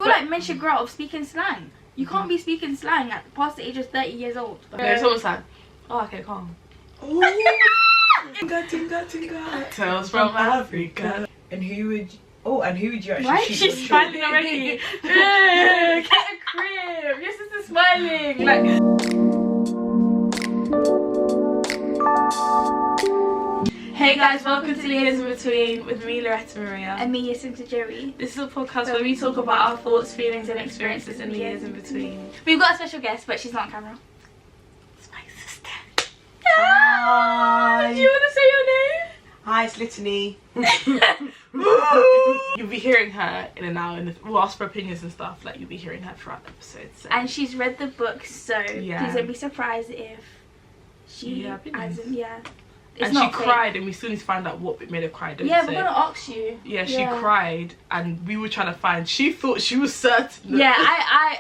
I feel like men should grow up speaking slang. You can't be speaking slang at past the age of 30 years old. No, someone's like, oh, okay, calm. Oh, tinga, tinga, tinga. Tales from Africa. And who would you actually Why is shoot she your smiling shot? already? Get a crib. Your sister's smiling. Like. Hey guys, welcome to Years in Between with me, Loretta Maria. And me, Yinka Joey. This is a podcast where we talk about our thoughts, feelings and experiences in the years in between. We've got a special guest, but she's not on camera. It's my sister. Hi. Do you want to say your name? Hi, it's Litany. You'll be hearing her in an hour, and we'll ask for opinions and stuff. Like, you'll be hearing her throughout the episode. So. And she's read the book, so Yeah. please don't be surprised if she hasn't. Yeah. It's And not she fake. cried, and we still need to find out what made her cry. Don't Yeah, say. we're gonna ask you. Yeah, she cried, and we were trying to find. She thought she was certain. That Yeah,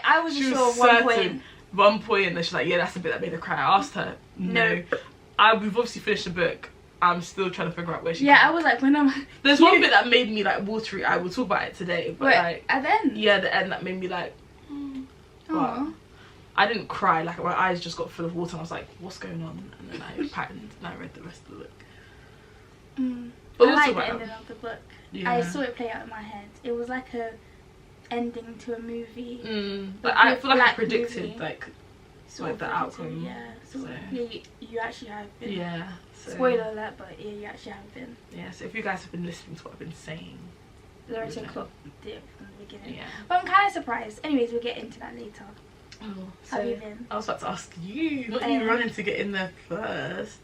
I wasn't she sure was at one certain. point. One point, and then she's like, "Yeah, that's the bit that made her cry." I asked her, "No." We've obviously finished the book. I'm still trying to figure out where she. Yeah, cried. I was like, when I'm. There's one bit that made me like watery. I will talk about it today, but Wait, like at the end? yeah, the end that made me like. Aw. I didn't cry. Like my eyes just got full of water. And I was like, "What's going on?" And then I patterned and I read the rest of the book. But I we'll like talk the about ending of the book. Yeah. I saw it play out in my head. It was like a ending to a movie. But I with feel like I black predicted movie. like Sort of the predicted, outcome. Yeah, so, So. yeah, you actually have been. Yeah. So, Spoiler alert, but yeah, you actually have been. Yeah. So if you guys have been listening to what I've been saying. Loretta Yeah. clocked it from the beginning. Yeah. But I'm kind of surprised. Anyways, we'll get into that later. Oh, How have you been? I was about to ask you, not you running to get in there first.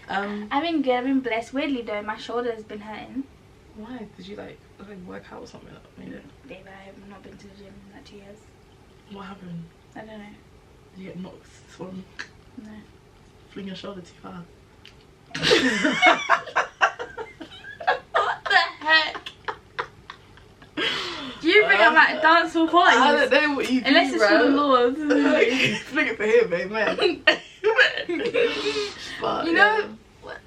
I've been good. I've been blessed. Weirdly though, my shoulder has been hurting. Why did you like work out or something that made it? Babe, I have not been to the gym in like 2 years. What happened? I don't know. Did you get knocked from No. fling your shoulder too far? What the heck? Do you think I'm at dance hall parties? I don't know what you do, Unless it's for the Lord. Fling it for him, amen. But, You know,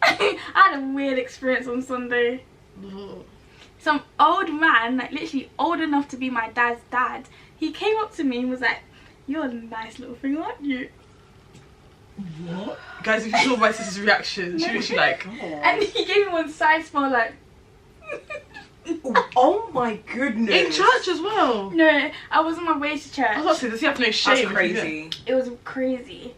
I had a weird experience on Sunday. Some old man, like literally old enough to be my dad's dad, he came up to me and was like, "You're a nice little thing, aren't you?" What? Guys, if you saw my sister's reaction, she was like, And he gave me one side smile like. Oh my goodness. in church as well. No, I was on my way to church. I was about to say, does he have no shame? That's if he crazy. It was crazy.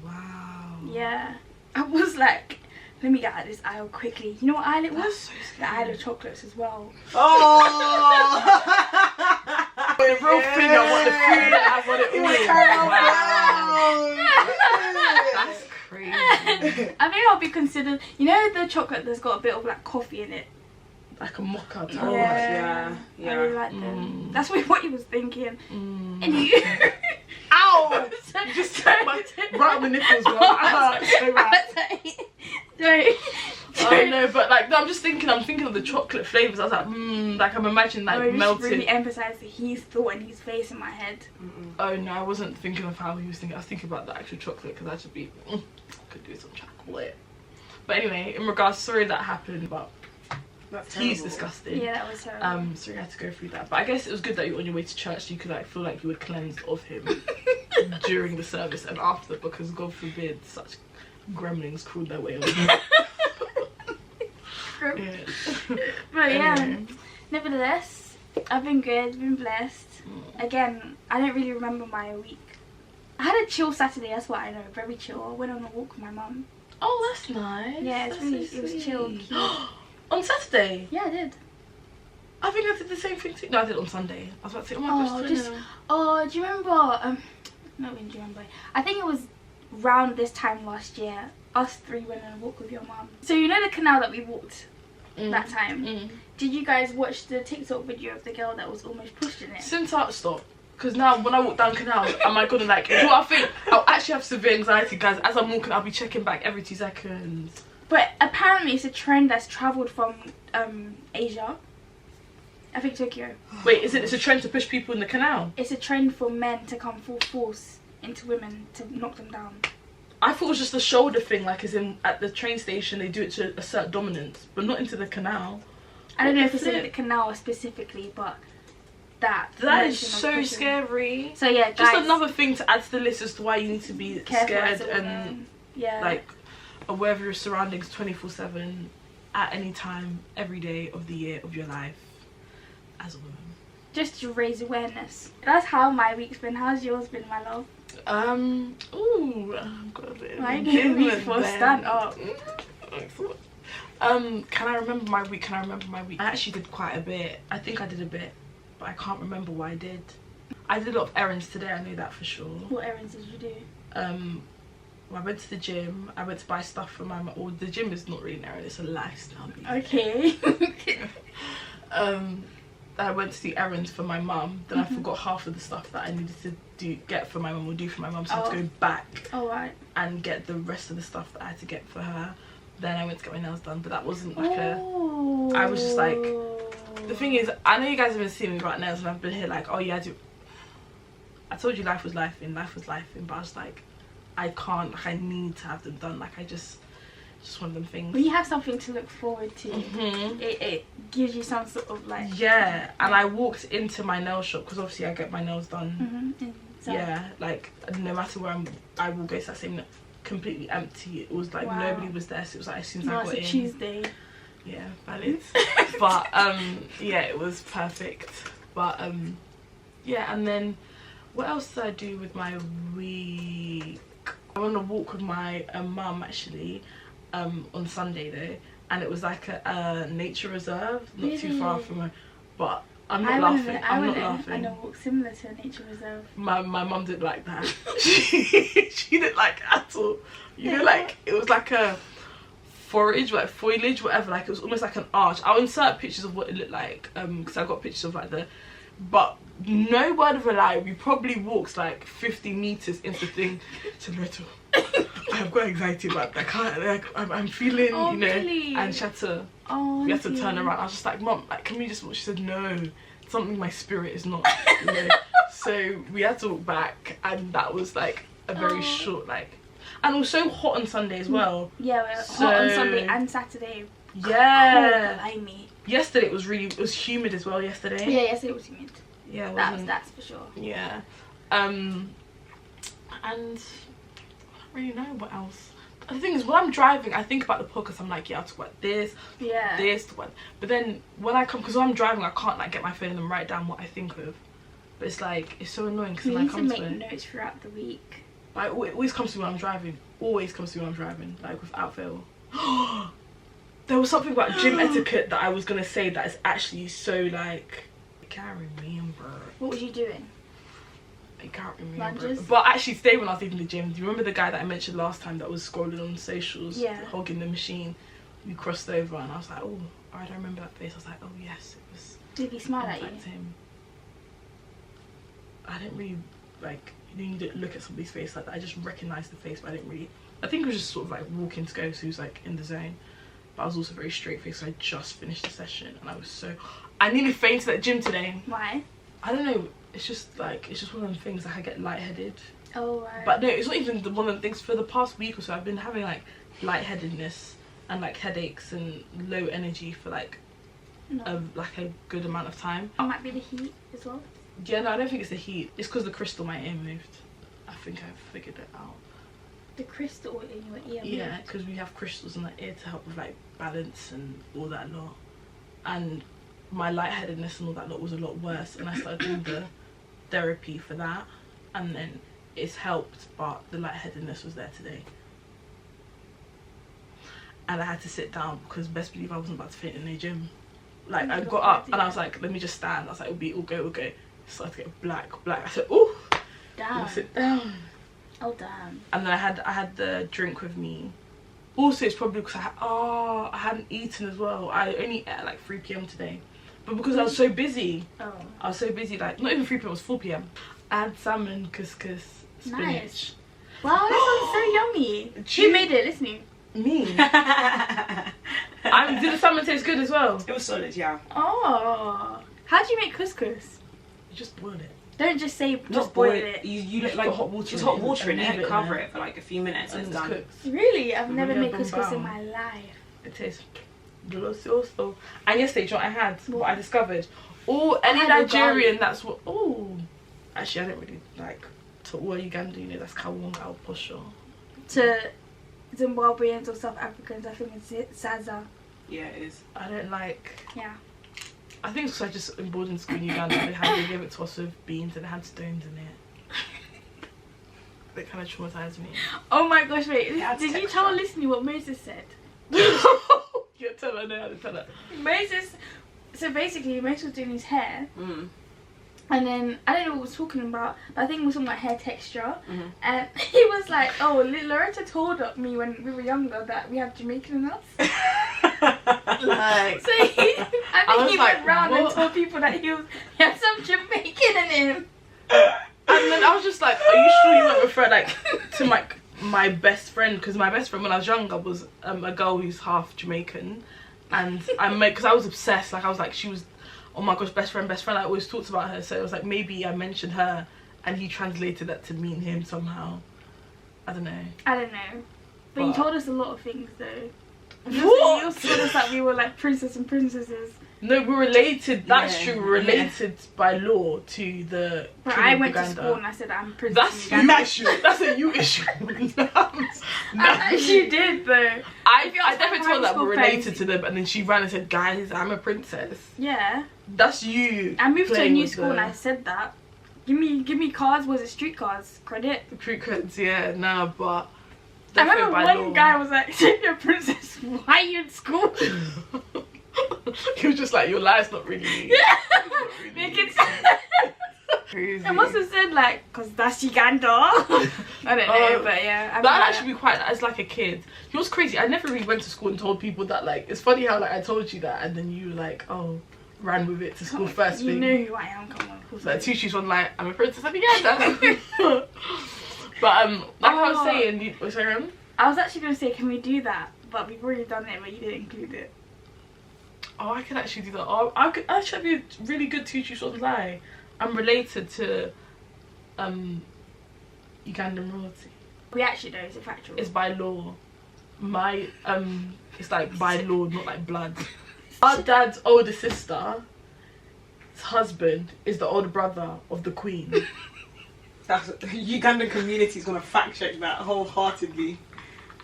Wow. Yeah. I was like, let me get out of this aisle quickly. You know what aisle it was? That's so The aisle of chocolates as well. Oh! The real thing, I want the food, I want it all. Wow. That's crazy. I think I'll be considered, you know the chocolate that's got a bit of like coffee in it? Like a mocha type. Oh, yeah. I really like them. That's what he was thinking. Mm. And you... Ow! You just took my right on the nipples, bro. That hurts so bad. Don't. Oh no, but like, no, I'm thinking of the chocolate flavours. I was like, like I'm imagining like I melted. just really emphasise that his thought and his face in my head. Oh no, I wasn't thinking of how he was thinking. I was thinking about the actual chocolate because I should be, could do some chocolate. But anyway, in regards, sorry that happened, but That's he's terrible. disgusting. Yeah, that was terrible. So you had to go through that. But I guess it was good that you were on your way to church so you could like feel like you were cleansed of him during the service and after, because God forbid such gremlins crawled their way on. Yeah. But yeah, Anyway. nevertheless, I've been good, been blessed. Again, I don't really remember my week. I had a chill Saturday, that's what I know, very chill. I went on a walk with my mum. Oh, that's nice. Yeah, it's That's really, so it was sweet. chill. Cute. On Saturday? Yeah, I did. I think I did the same thing too. No, I did it on Sunday. I was about to say, oh my gosh, Do you remember, not really do you remember, I think it was round this time last year, us three went on a walk with your mum. So you know the canal that we walked that time? Did you guys watch the TikTok video of the girl that was almost pushed in it? Since I stopped. Because now when I walk down canal, am I gonna like, do you know what I think? I'll actually have severe anxiety, guys. As I'm walking, I'll be checking back every 2 seconds. But apparently it's a trend that's travelled from Asia. I think Tokyo. Wait, it's a trend to push people in the canal? It's a trend for men to come full force into women to knock them down. I thought it was just a shoulder thing, like as in at the train station they do it to assert dominance, but not into the canal. I don't know if it's in the canal specifically, but that. That is mention of so cooking. scary. So yeah, Just guys, another thing to add to the list as to why you need to be careful scared as a and woman. Yeah. like aware of your surroundings 24/7 at any time, every day of the year of your life as a woman. just to raise awareness. That's how my week's been. How's yours been, my love? I've got a bit of Why are you getting weak for then. stand up? Can I remember my week? I actually did quite a bit. I think I did a bit, but I can't remember what I did. I did a lot of errands today, I know that for sure. What errands did you do? I went to the gym. I went to buy stuff for my mum. Well, the gym is not really an errand, it's a lifestyle. Okay. I went to do errands for my mum. Then I forgot half of the stuff that I needed to get for my mum or do for my mum. So I had to go back and get the rest of the stuff that I had to get for her. Then I went to get my nails done, but that wasn't like I was just like, the thing is, I know you guys have been seeing me about nails and I've been here like, oh yeah, I told you life was life, but I was like, I can't, like I need to have them done. Like I just one of them things. When you have something to look forward to, it gives you some sort of like... Yeah, and I walked into my nail shop because obviously I get my nails done. So, yeah, like no matter where I will go to that same completely empty. It was like nobody was there, so it was like as soon as I got in. Tuesday. Yeah, valid. But yeah, it was perfect. But yeah, and then what else did I do with my week? I went on a walk with my mum actually on Sunday though, and it was like a nature reserve, not too far from her. But I'm not laughing. I'm not laughing. And a walk similar to a nature reserve. My mum didn't like that. she didn't like it at all. You know, like it was like a foliage, whatever. Like it was almost like an arch. I'll insert pictures of what it looked like because I got pictures of like but no word of a lie, we probably walked like 50 meters into the thing. So Loretto, I've got anxiety about that. I'm feeling, you know. Really? And she had to, we had to turn around. I was just like, Mum, like, can we just walk? She said, no, something my spirit is not, you know. So we had to walk back, and that was like a very short, like, and also hot on Sunday as well. Yeah, hot on Sunday and Saturday. Yeah. Cold, blimey. Yesterday it was humid as well. Yesterday. Yeah, yesterday it was humid. Yeah, that's for sure. Yeah, and I don't really know what else. The thing is, when I'm driving, I think about the podcast. I'm like, yeah, I'll talk about this, but then when I come, because when I'm driving, I can't like get my phone and write down what I think of. But it's like it's so annoying because you when need I come to make notes throughout the week. But it always comes to me when I'm driving. Always comes to me when I'm driving, like without fail. There was something about gym etiquette that I was gonna say that is actually so like. I can't remember. What was you doing? I can't remember. Lunges? But actually today when I was leaving the gym, do you remember the guy that I mentioned last time that was scrolling on socials, hogging the machine? We crossed over and I was like, oh, I don't remember that face. I was like, oh yes, it was. Did he smile at you? Him. I didn't really like. You didn't look at somebody's face like that. I just recognised the face, but I didn't really. I think it was just sort of like walking to go, so he was like in the zone. But I was also very straight faced. So I just finished the session and I was so. I nearly fainted at the gym today. Why? I don't know. It's just one of them things. Like I get lightheaded. Oh right. But no, it's not even one of the things. For the past week or so, I've been having like lightheadedness and like headaches and low energy for like a good amount of time. It might be the heat as well. Yeah, no, I don't think it's the heat. It's because the crystal in my ear moved. I think I've figured it out. The crystal in your ear? Yeah, because we have crystals in the ear to help with like balance and all that lot. And my lightheadedness and all that lot was a lot worse, and I started doing the therapy for that, and then it's helped, but the lightheadedness was there today. And I had to sit down because best believe I wasn't about to faint in the gym. Like I got up and I was like, let me just stand. I was like, we'll go. Started to get black. I said, oh, damn. Sit down. Oh damn. And then I had the drink with me. Also, it's probably because I hadn't eaten as well. I only ate at like 3 p.m. today, but because I was so busy. Oh. I was so busy. Like not even 3 p.m. It was 4 p.m. I had salmon, couscous, spinach. Nice. Wow, that sounds so yummy. Who made it? Listen. Me. Did the salmon taste good as well? It was solid, yeah. Oh. How do you make couscous? You just boil it. Don't just say Just boil it. You Just like put hot water just in hot it water in and it, leave it cover in it for like a few minutes and and it's it's done. cooked. Really? I've never made Really couscous in bombao. my life. It tastes delicioso. And yesterday, do you know what I had? What I discovered? or any I had Nigerian ugali. that's what. Oh, actually, I don't really like to all Uganda. You know, that's Kawunga or Posho. To Zimbabweans or South Africans, I think it's Zaza. Yeah, it is. I don't like. Yeah. I think it's 'cause I just in boarding school in Uganda. They gave it to us with beans and it had stones in it. It kind of traumatized me. Oh my gosh! Wait, Yeah, did you texture. tell listening what Moses said? You tell her now. Tell her. Moses. So basically, Moses was doing his hair. Mm. And then, I don't know what we're talking about, but I think it was talking about hair texture. Mm-hmm. And he was like, oh, Loretta told me when we were younger that we have Jamaican in us. Like, So I think was he like, went round and what? told people that he had some Jamaican in him. and then I was just like, are you sure you won't refer like to my best friend? Because my best friend when I was younger was a girl who's half Jamaican. And because I was obsessed. Like, I was like, she was, oh my gosh, best friend. I always talked about her. So it was like, maybe I mentioned her and he translated that to mean him somehow. I don't know. But you told us a lot of things though. You What? also told us that we were like princess and princesses. No, we're related. That's Yeah, true. We're related by law to the. But King I of went to Uganda. school and I said I'm princess. That's in you Uganda. issue. That's a you issue. No. I actually did though. I If you ask my definitely told that primary we're school related friends- to them, and then she ran and said, "Guys, I'm a princess." Yeah. That's you. I moved to a playing new with school and I said that. Give me cards. Was it street cards? Credit. the crew codes. Yeah, no, but I remember by one law. guy was like, "If you're a princess, why are you in school?" He was just like, "Your life's not really." Yeah. not really Make it. Crazy. I must have said like, "Cause that's Uganda." I don't know, but yeah. I That'd actually be quite. As like a kid, it was crazy. I never really went to school and told people that. Like, it's funny how like I told you that, and then you like, oh, ran with it to school first You thing. know who I am. Come on, of course. I Like do. 2 shoes on, like, I'm a princess of Uganda. But like I was Oh. saying, what's going on? I was actually gonna say, can we do that? But we've already done it, but you didn't include it. Oh, I could actually do that. Oh, I could actually be a really good 2 shoes on lie. I'm related to Ugandan royalty. We actually know, it's a factual. It's by law. My it's like by law, not like blood. Our dad's older sister's husband is the older brother of the Queen. That's the Ugandan community is gonna fact check that wholeheartedly.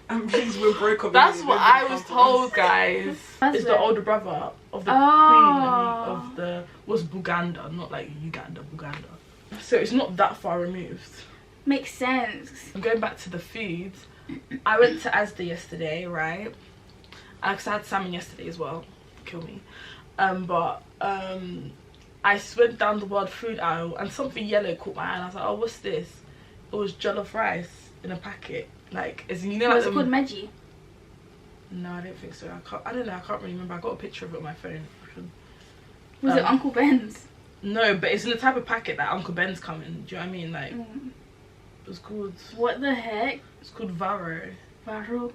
And please, we're broke up. That's what I was told, guys. Is the Husband. older brother of the Oh. Queen, I mean, of the was Buganda, not like Uganda, Buganda. So it's not that far removed. Makes sense. And going back to the food, I went to Asda yesterday, right? Because I had salmon yesterday as well. Kill me. But I went down the world food aisle and something yellow caught my eye and I was like, oh, what's this? It was jollof rice in a packet. Like, as in, you know, like Was it called Meji? No, I don't think so. I don't know. I can't really remember. I got a picture of it on my phone. Was it Uncle Ben's? No, but it's in the type of packet that Uncle Ben's come in. Do you know what I mean? Like, it was called. What the heck? It's called Varo. Varo.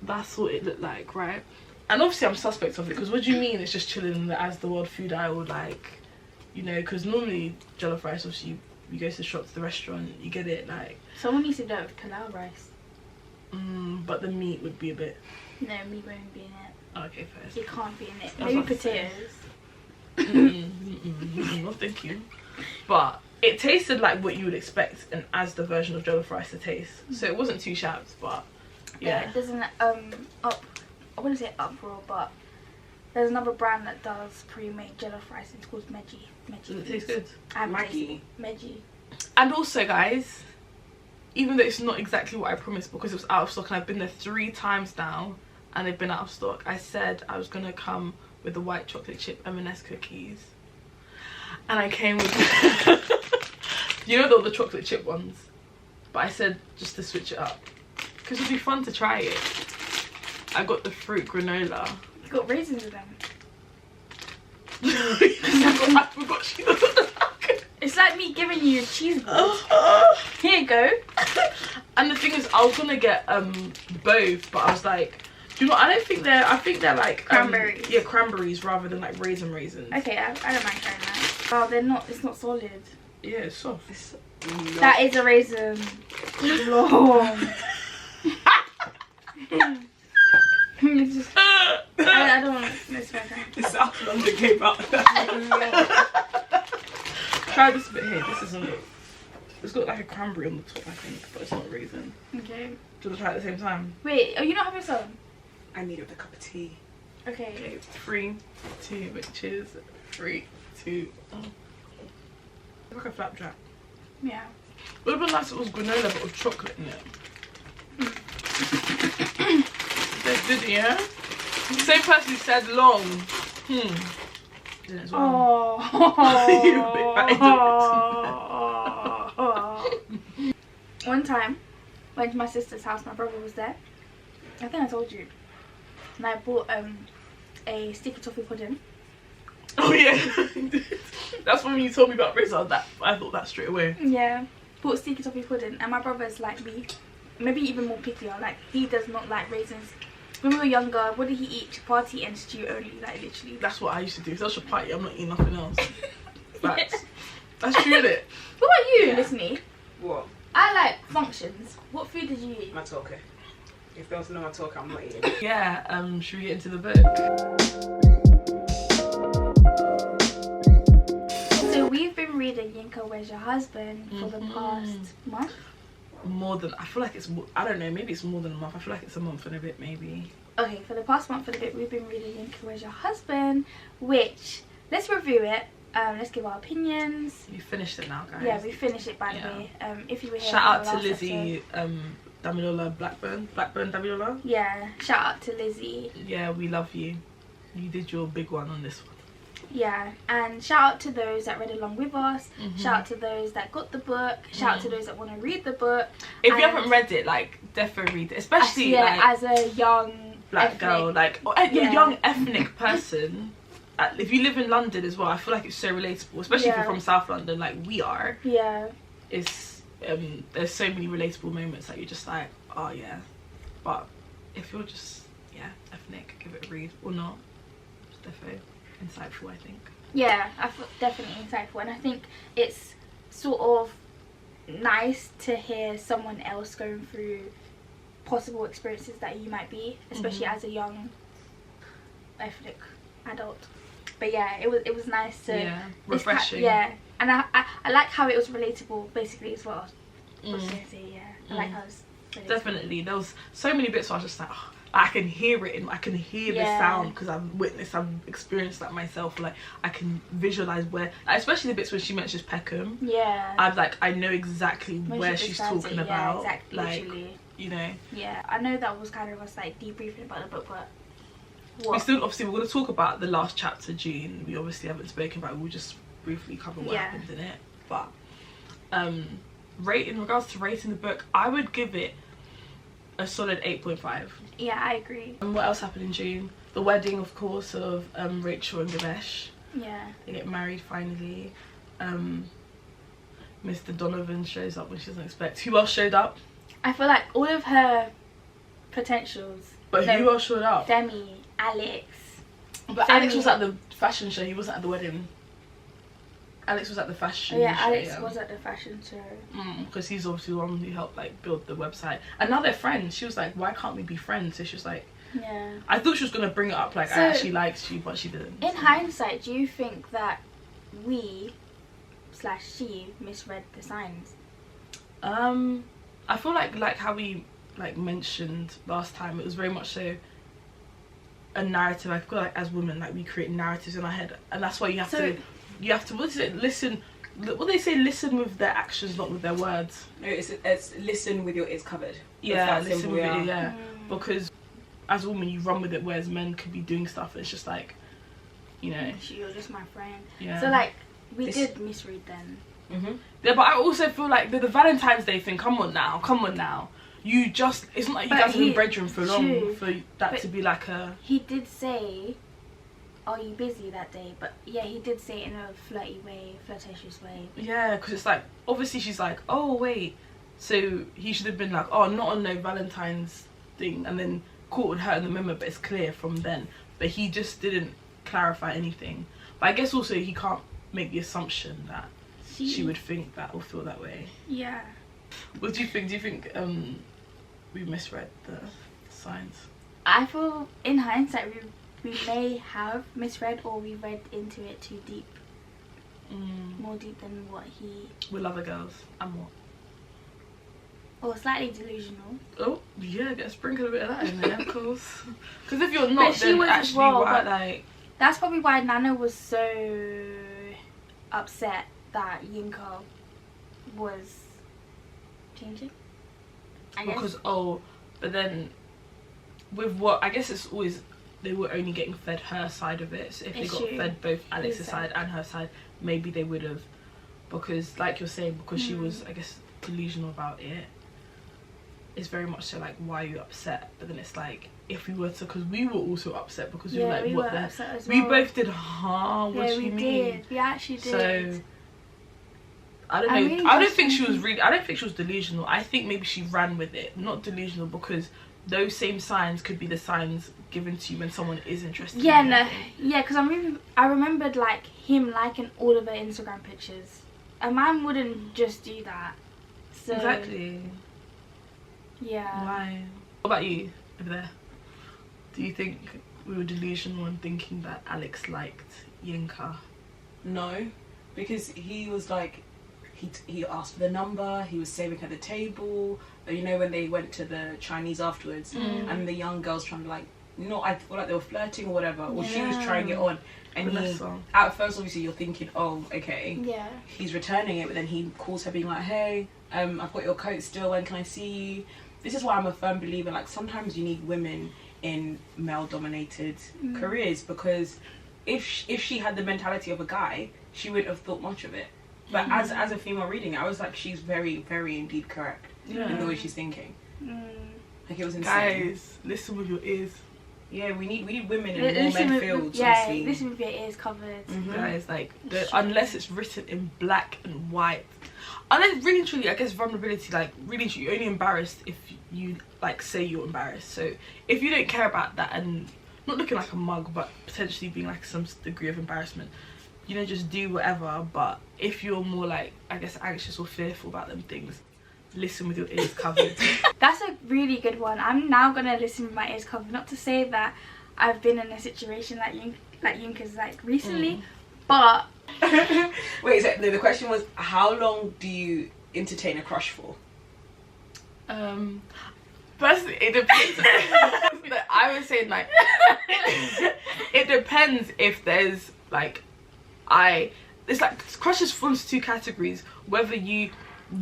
That's what it looked like, right? And obviously, I'm suspect of it because what do you mean? It's just chilling in the As the World food aisle, like, you know? Because normally jollof rice, obviously, you go to the shop, to the restaurant, you get it like. Someone needs to do it with pilau rice. But the meat would be a bit. No, meat won't be in it. Okay, first. It can't be in it. I was Maybe about to say. potatoes. No, thank you. But it tasted like what you would expect an Asda version of jollof rice to taste. So it wasn't too shabs, but yeah. It doesn't I wouldn't say uproar, but there's another brand that does pre-made jollof rice. It's called Meji. Does it taste good? I haven't Maggi. tasted Meji. And also, guys, even though it's not exactly what I promised because it was out of stock and I've been there 3 times now and they've been out of stock, I said I was gonna come with the white chocolate chip M&S cookies, and I came with you know the chocolate chip ones, but I said just to switch it up because it'd be fun to try it. I got the fruit granola. You got raisins in them. I forgot she doesn't like it. It's like me giving you a cheese board. Here you go. And the thing is, I was gonna get both, but I was like, do you know what? I think they're like Cranberries. Yeah, cranberries rather than like raisins. Okay, I don't mind trying that. Oh, they're not. It's not solid. Yeah, it's soft. That is a raisin. Long. It's just, I I don't want to spend time. The South London came out. Try this bit here. This isn't. It's got like a cranberry on the top, I think, but it's not a raisin. Okay. Do you want to try it at the same time? Wait, are you not having some? I need it with a cup of tea. Okay. Okay, 3, 2, bitches. 3, 2, It's like a flapjack. Yeah. Would have been nice if it was granola but with chocolate in it. That's good, yeah? Same person who said long. Did it as well. You're a bit bad. One time, went to my sister's house, my brother was there. I think I told you. And I bought a sticky toffee pudding. Oh yeah. That's when you told me about Rizzo. That I thought that straight away. Yeah. Bought sticky toffee pudding, and my brother's like me, maybe even more pickier. Like, he does not like raisins. When we were younger, what did he eat? Chapati and stew only, like literally. That's what I used to do. If that's a party, I'm not eating nothing else. Facts. Yeah. That's true, isn't it? What about you, Yeah. Listening? What? I like functions. What food did you eat? Matoke. If there was no matoke, I'm not eating. Yeah, should we get into the book? So we've been reading Yinka, Where's Your Husband for the past month. More than, I feel like it's, I don't know, maybe it's more than a month. I feel like it's a month and a bit, maybe. Okay, for the past month and a bit, we've been reading Yinka, Where's Your Husband, which, let's review it. Let's give our opinions. You finished it now, guys. Yeah, we finished it, by the way. If you were here, shout out to last Lizzie, Damilola Blackburn Damilola. Yeah, shout out to Lizzie. Yeah, we love you. You did your big one on this one. Yeah, and shout out to those that read along with us. Shout out to those that got the book. Shout out to those that want to read the book. If you haven't read it, like, definitely read it. Especially like, as a young black ethnic girl, like a young ethnic person. If you live in London as well, I feel like it's so relatable, especially if you're from South London, like we are. Yeah. It's there's so many relatable moments that you're just like, oh yeah. But if you're just ethnic, give it a read or not. It's definitely insightful, I think. Yeah, I feel definitely insightful, and I think it's sort of nice to hear someone else going through possible experiences that you might be, especially as a young ethnic adult. But yeah, it was nice to refreshing. And I like how it was relatable basically as well. I was gonna say, I like how it was relatable. Definitely, there was so many bits where I was just like, oh, I can hear it, and I can hear the sound because I've experienced that myself. Like I can visualize where, especially the bits where she mentions Peckham. Yeah, I know exactly where she's talking about. Yeah, exactly. Like, literally. You know. Yeah, I know that was kind of us like debriefing about the book, but. We still, obviously, we're going to talk about the last chapter, June. We obviously haven't spoken about it. We'll just briefly cover what happened in it. But in regards to rating the book, I would give it a solid 8.5. Yeah, I agree. And what else happened in June? The wedding, of course, of Rachel and Ganesh. Yeah. They get married finally. Mr. Donovan shows up when she doesn't expect. Who else showed up? I feel like all of her potentials. But who else showed up? Demi, Alex. But Alex was at the fashion show. He wasn't at the wedding. Alex was at the fashion show. Alex was at the fashion show. Because he's obviously the one who helped like build the website. And now they're friends. She was like, why can't we be friends? So she was like, I thought she was going to bring it up like, I actually liked you, but she didn't. In hindsight, do you think that we/she misread the signs? I feel like how we mentioned last time, it was very much so a narrative. I feel like as women, like we create narratives in our head, and that's why you have to what is it, listen, what they say, listen with their actions, not with their words. No, it's listen with your ears covered. Listen with it, because as a woman you run with it, whereas men could be doing stuff and it's just like, you know, you're just my friend. Yeah, so like we did misread them. Yeah, but I also feel like the Valentine's Day thing, come on now, you just, it's not like you guys have been bedroom for long for that to be like a... He did say, are you busy that day? But yeah, he did say it in a flirty way, flirtatious way. Yeah, because it's like, obviously she's like, oh wait, so he should have been like, oh, not on no Valentine's thing, and then caught her in the moment, but it's clear from then. But he just didn't clarify anything. But I guess also he can't make the assumption that she would think that or feel that way. Yeah. What do you think? Do you think we misread the signs? I feel in hindsight we may have misread or we read into it too deep. More deep than what he... With other girls. And what? Or slightly delusional. Oh, yeah, get a sprinkle a bit of that in there, of course. Because if you're not, she then was actually wrong, why, like... That's probably why Nana was so upset that Yinka was changing. I guess. Because, but then with what... I guess it's always... They were only getting fed her side of it. So if they got fed both Alex's side and her side, maybe they would have. Because, like you're saying, because she was, I guess, delusional about it. It's very much so like, why are you upset? But then it's like, if we were to, because we were also upset because we were like, what the? Upset as well. We both did, what do you mean? Did. We actually did. So I don't know. Really I don't think she was delusional. I think maybe she ran with it, not delusional, because those same signs could be the signs given to you when someone is interested. Yeah, in no, yeah, because I remembered like him liking all of her Instagram pictures. A man wouldn't just do that. So exactly. Yeah. Why? What about you over there? Do you think we were delusional in thinking that Alex liked Yinka? No, because he was like, he asked for the number, he was saving her the table. You know, when they went to the Chinese afterwards, and the young girls trying to like, you know, I feel like they were flirting or whatever, or she was trying it on. And at first, obviously, you're thinking, oh, okay, he's returning it, but then he calls her being like, hey, I've got your coat still, when can I see you? This is why I'm a firm believer, like, sometimes you need women in male-dominated careers, because if she had the mentality of a guy, she wouldn't have thought much of it. But as a female reading it, I was like, she's very, very indeed correct in the way she's thinking. Like, it was insane. Guys, listen with your ears. Yeah, we need women in more men fields. Yeah, listen with your ears covered. Guys, like, unless it's written in black and white. Unless, really truly, I guess vulnerability, like, really truly, you're only embarrassed if you, like, say you're embarrassed. So, if you don't care about that and not looking like a mug, but potentially being, like, some degree of embarrassment, you know, just do whatever. But if you're more, like, I guess, anxious or fearful about them things, listen with your ears covered. That's a really good one. I'm now going to listen with my ears covered. Not to say that I've been in a situation like Yinka's, like, recently, but... Wait, so the question was, how long do you entertain a crush for? Personally, it depends. I was saying, like, it depends if there's, like, it's like, crushes fall into two categories. Whether you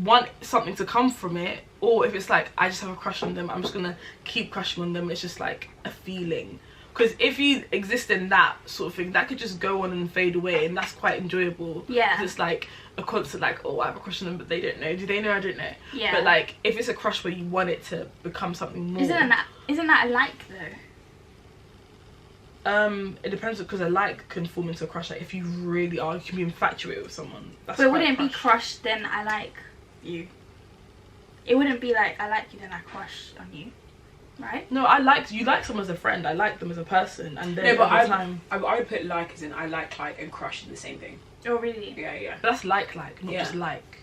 want something to come from it, or if it's like, I just have a crush on them, I'm just gonna keep crushing on them, it's just like a feeling. Because if you exist in that sort of thing, that could just go on and fade away, and that's quite enjoyable. Yeah. It's like a constant, like, oh, I have a crush on them, but they don't know. Do they know? I don't know. Yeah. But like, if it's a crush where you want it to become something more. Isn't that a like though? It depends, because a like can form into a crush. Like, if you really are, you can be infatuated with someone. That's but it wouldn't be crush, then I like you. It wouldn't be like, I like you, then I crush on you. Right? No, you like someone as a friend. I like them as a person, and then no, but I would put like as in I like and crush in the same thing. Oh really? Yeah. But that's like, not just like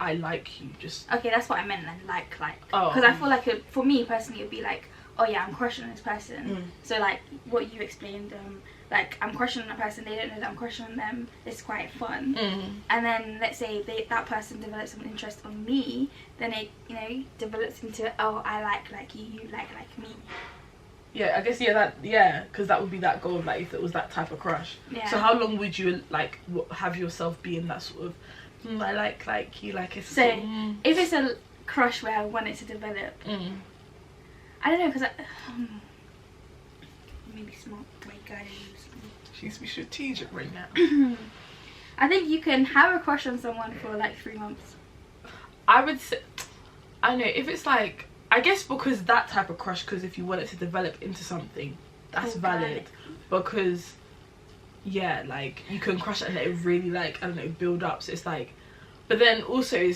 I like you. Just okay, that's what I meant then. Like. Oh. Because I feel like for me personally, it'd be like, oh yeah, I'm crushing on this person. So like what you explained, like I'm crushing on that person. They don't know that I'm crushing on them. It's quite fun. And then let's say that person develops some interest on me, then it, you know, develops into, oh, I like you, you like me. Yeah, I guess because that would be that goal, like if it was that type of crush. Yeah. So how long would you like have yourself be in that sort of I like you, like it's so if it's a crush where I want it to develop, I don't know, because maybe smart way guys. She needs to be strategic right now. I think you can have a crush on someone for like 3 months. I would say, I don't know, if it's like, I guess because that type of crush, because if you want it to develop into something, that's valid. Because, yeah, like, you can crush it and let it really, like, I don't know, build up. So it's like, but then also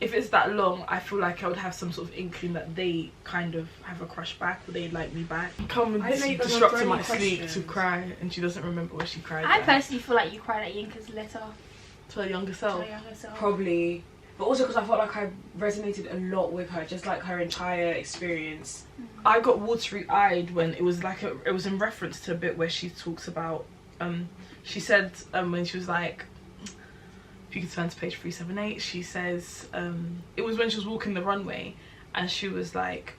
if it's that long, I feel like I would have some sort of inkling that they kind of have a crush back, or they like me back. Come and disrupting my sleep to cry, and she doesn't remember what she cried I personally feel like you cried at Yinka's letter. To her younger self. Probably. But also because I felt like I resonated a lot with her, just like her entire experience. I got watery-eyed when it was it was in reference to a bit where she talks about, she said when she was like, if you could turn to page 378, she says, it was when she was walking the runway, and she was like,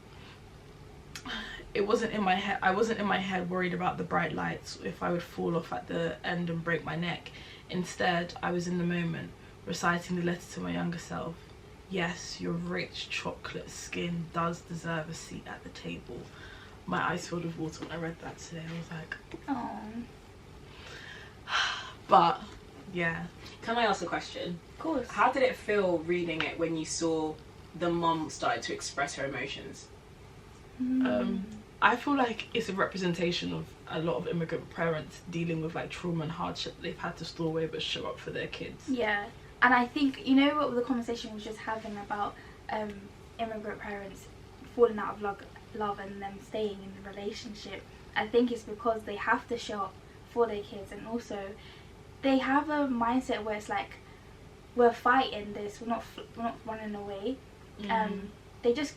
I wasn't in my head worried about the bright lights, if I would fall off at the end and break my neck. Instead, I was in the moment, reciting the letter to my younger self. Yes, your rich chocolate skin does deserve a seat at the table. My eyes filled with water when I read that today. I was like, oh. But yeah. Can I ask a question? Of course. How did it feel reading it when you saw the mum started to express her emotions? I feel like it's a representation of a lot of immigrant parents dealing with like trauma and hardship they've had to store away but show up for their kids. Yeah, and I think, you know what the conversation was just having about immigrant parents falling out of love and them staying in the relationship. I think it's because they have to show up for their kids, and also they have a mindset where it's like, we're fighting this, we're not running away. They just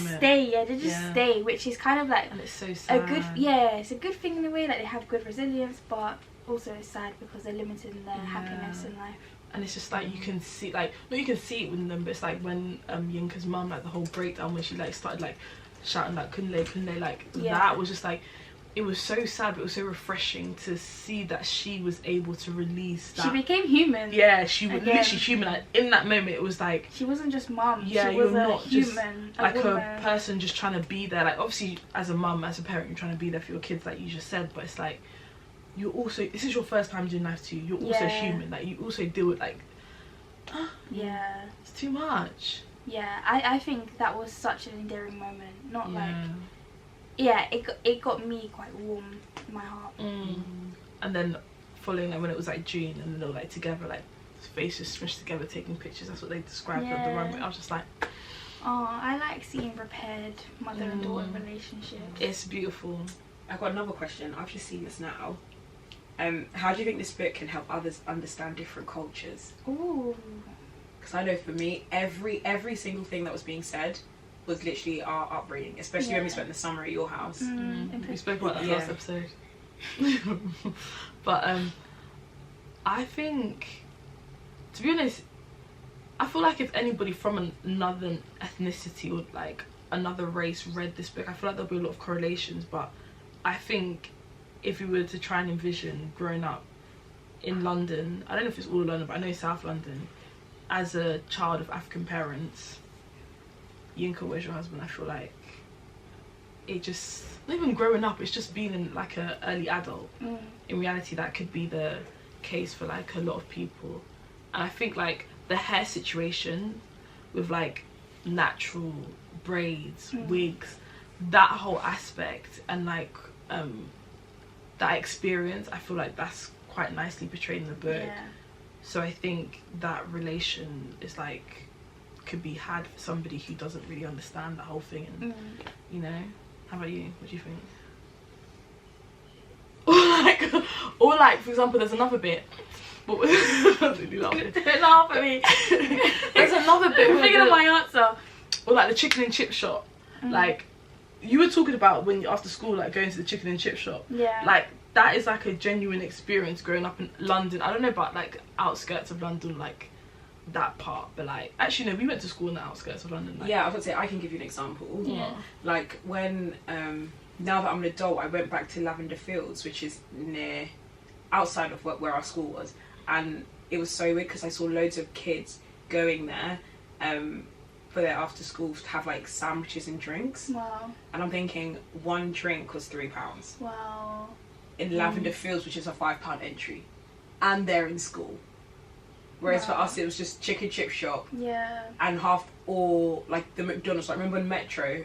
stay, stay, which is kind of like, and it's so sad. It's a good thing in a way, like they have good resilience, but also it's sad because they're limited in their happiness in life. And it's just like, you can see, like, no, you can see it with them, but it's like when Yinka's mum, like the whole breakdown when she like started like shouting like kunle, like that was just like, it was so sad, but it was so refreshing to see that she was able to release that. She became human. Yeah, she was literally human. Like, in that moment, it was like, she wasn't just mum. Yeah, she was you're a not human, just like woman. a person just trying to be there. Like, obviously, as a mum, as a parent, you're trying to be there for your kids, like you just said. But it's like, you're also, this is your first time doing life too. You're also human. Like, you also deal with like, it's too much. Yeah, I think that was such an endearing moment. Not like. Yeah, it got me quite warm in my heart. And then following like when it was like June and they were like together, like faces smushed together taking pictures, that's what they described at the runway. I was just like, oh, I like seeing repaired mother and daughter relationships. It's beautiful. I've got another question. I've just seen this now. How do you think this book can help others understand different cultures? Ooh. Because I know for me, every single thing that was being said was literally our upbringing, especially when we spent the summer at your house. We spoke about that last episode. But I think, to be honest, I feel like if anybody from another ethnicity or like another race read this book, I feel like there'll be a lot of correlations. But I think if we were to try and envision growing up in London, I don't know if it's all London, but I know South London, as a child of African parents, Yinka, where's your husband? I feel like it just, not even growing up, it's just being in like an early adult. In reality, that could be the case for like a lot of people. And I think like the hair situation with like natural braids, wigs, that whole aspect, and like that experience, I feel like that's quite nicely portrayed in the book. So I think that relation is like, could be had for somebody who doesn't really understand the whole thing, and you know. How about you? What do you think? or like for example, there's another bit. Don't laugh at me. There's another bit. I'm thinking of my answer. Or like the chicken and chip shop. Like you were talking about when after school, like going to the chicken and chip shop. Yeah. Like that is like a genuine experience growing up in London. I don't know about like outskirts of London, like that part, but like actually no, we went to school in the outskirts of London. Like, yeah, I was gonna say I can give you an example. Like when now that I'm an adult, I went back to Lavender Fields, which is near outside of where our school was, and it was so weird because I saw loads of kids going there for their after school to have like sandwiches and drinks. Wow. And I'm thinking one drink was £3. Wow. In Lavender Fields, which is a £5 entry, and they're in school. Whereas for us, it was just chicken chip shop. Yeah. And half, or like the McDonald's. Like remember when Metro,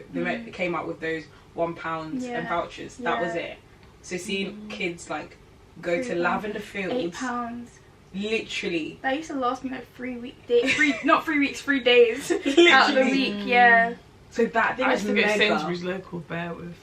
came out with those £1 and vouchers. That was it. So seeing kids like go to Lavender Fields. £8. Literally. That used to last me like 3 weeks. Not 3 weeks, 3 days out of the week. Yeah. So that thing I was used to go mega. Sainsbury's local bear with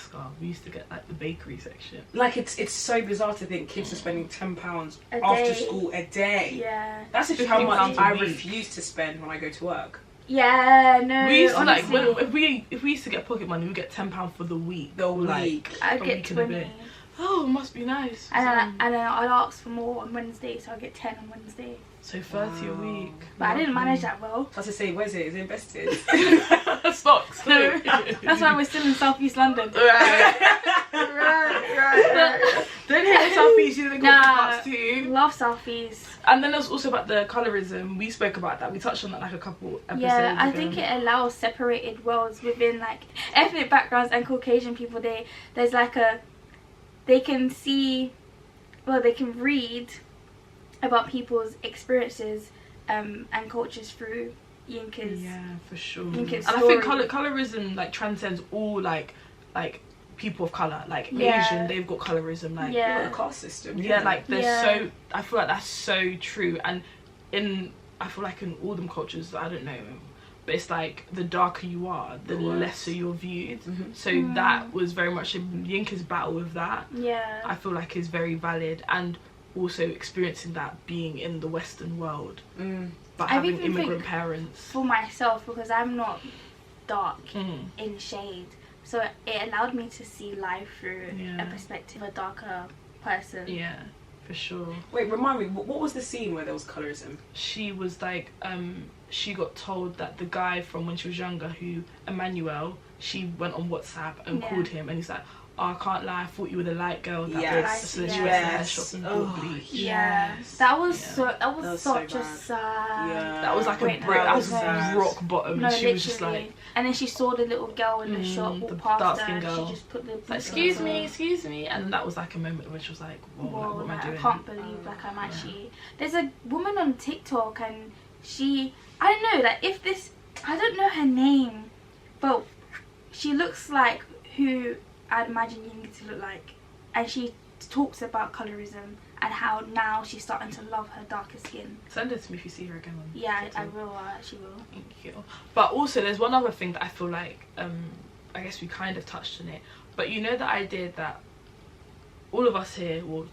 Ascot, we used to get like the bakery section. Like it's so bizarre to think kids are spending £10 A after day. school a day. Yeah. That's actually how much £15 a I week. refuse to spend when I go to work. Yeah, no. We used to honestly, like if we used to get pocket money, we get £10 for the week. The like, week. I'd a get week and a 20. bit. Oh, must be nice. And then I'd ask for more on Wednesday, so I'd get 10 on Wednesday. So 30 a week. But I didn't manage that well. I was to say, where's it? Is it invested? Stocks. No, that's why we're still in South East London. Right. Don't hate South East, you didn't go to parts too. Love South East. And then there's also about the colorism. We spoke about that. We touched on that like a couple episodes Yeah, I ago. think it allows separated worlds within like ethnic backgrounds and Caucasian people. There's like they can see, well, they can read about people's experiences and cultures through Yinka's. Yeah, for sure. Yinka's And story. I think colorism like transcends all like people of colour. Like Yeah. Asian, they've got colorism. Like Yeah. The caste system. yeah, like they're Yeah. so. I feel like that's so true. And I feel like in all them cultures, I don't know, but it's like the darker you are, the The worse. lesser you're viewed. Mhm. So that was very much Yinka's battle with that. Yeah. I feel like is very valid, and also experiencing that being in the Western world, but I having even immigrant think parents. for myself, because I'm not dark Mm. in shade, so it allowed me to see life through Yeah. a perspective of a darker person. Yeah, for sure. Wait, remind me, what was the scene where there was colorism? She was like, she got told that the guy from when she was younger, who Emmanuel, she went on WhatsApp and Yeah. called him, and he's like, oh, I can't lie, I thought you were the light girl that Yes. was, so then she went to her Yes. shop and Oh, bought bleach. Yeah, Yes. that was Yeah. that was was so such a bad. sad. Yeah. That was like Wait, a break, no, that was sad. rock bottom, No, and she was just literally. like, And then she saw the little girl in the shop walk the past her, dark-skinned and girl. she just put the like, book excuse on. me, and that was like a moment where she was like, whoa, like, what am I Like, doing? I can't believe like I'm actually. There's a woman on TikTok and I don't know, like if this, I don't know her name, but she looks like who I'd imagine you need to look like, and she talks about colorism and how now she's starting to love her darker skin. Send it to me if you see her again on Yeah, TikTok. I will. I actually will. Thank you. But also there's one other thing that I feel like I guess we kind of touched on it, but you know the idea that all of us here, well,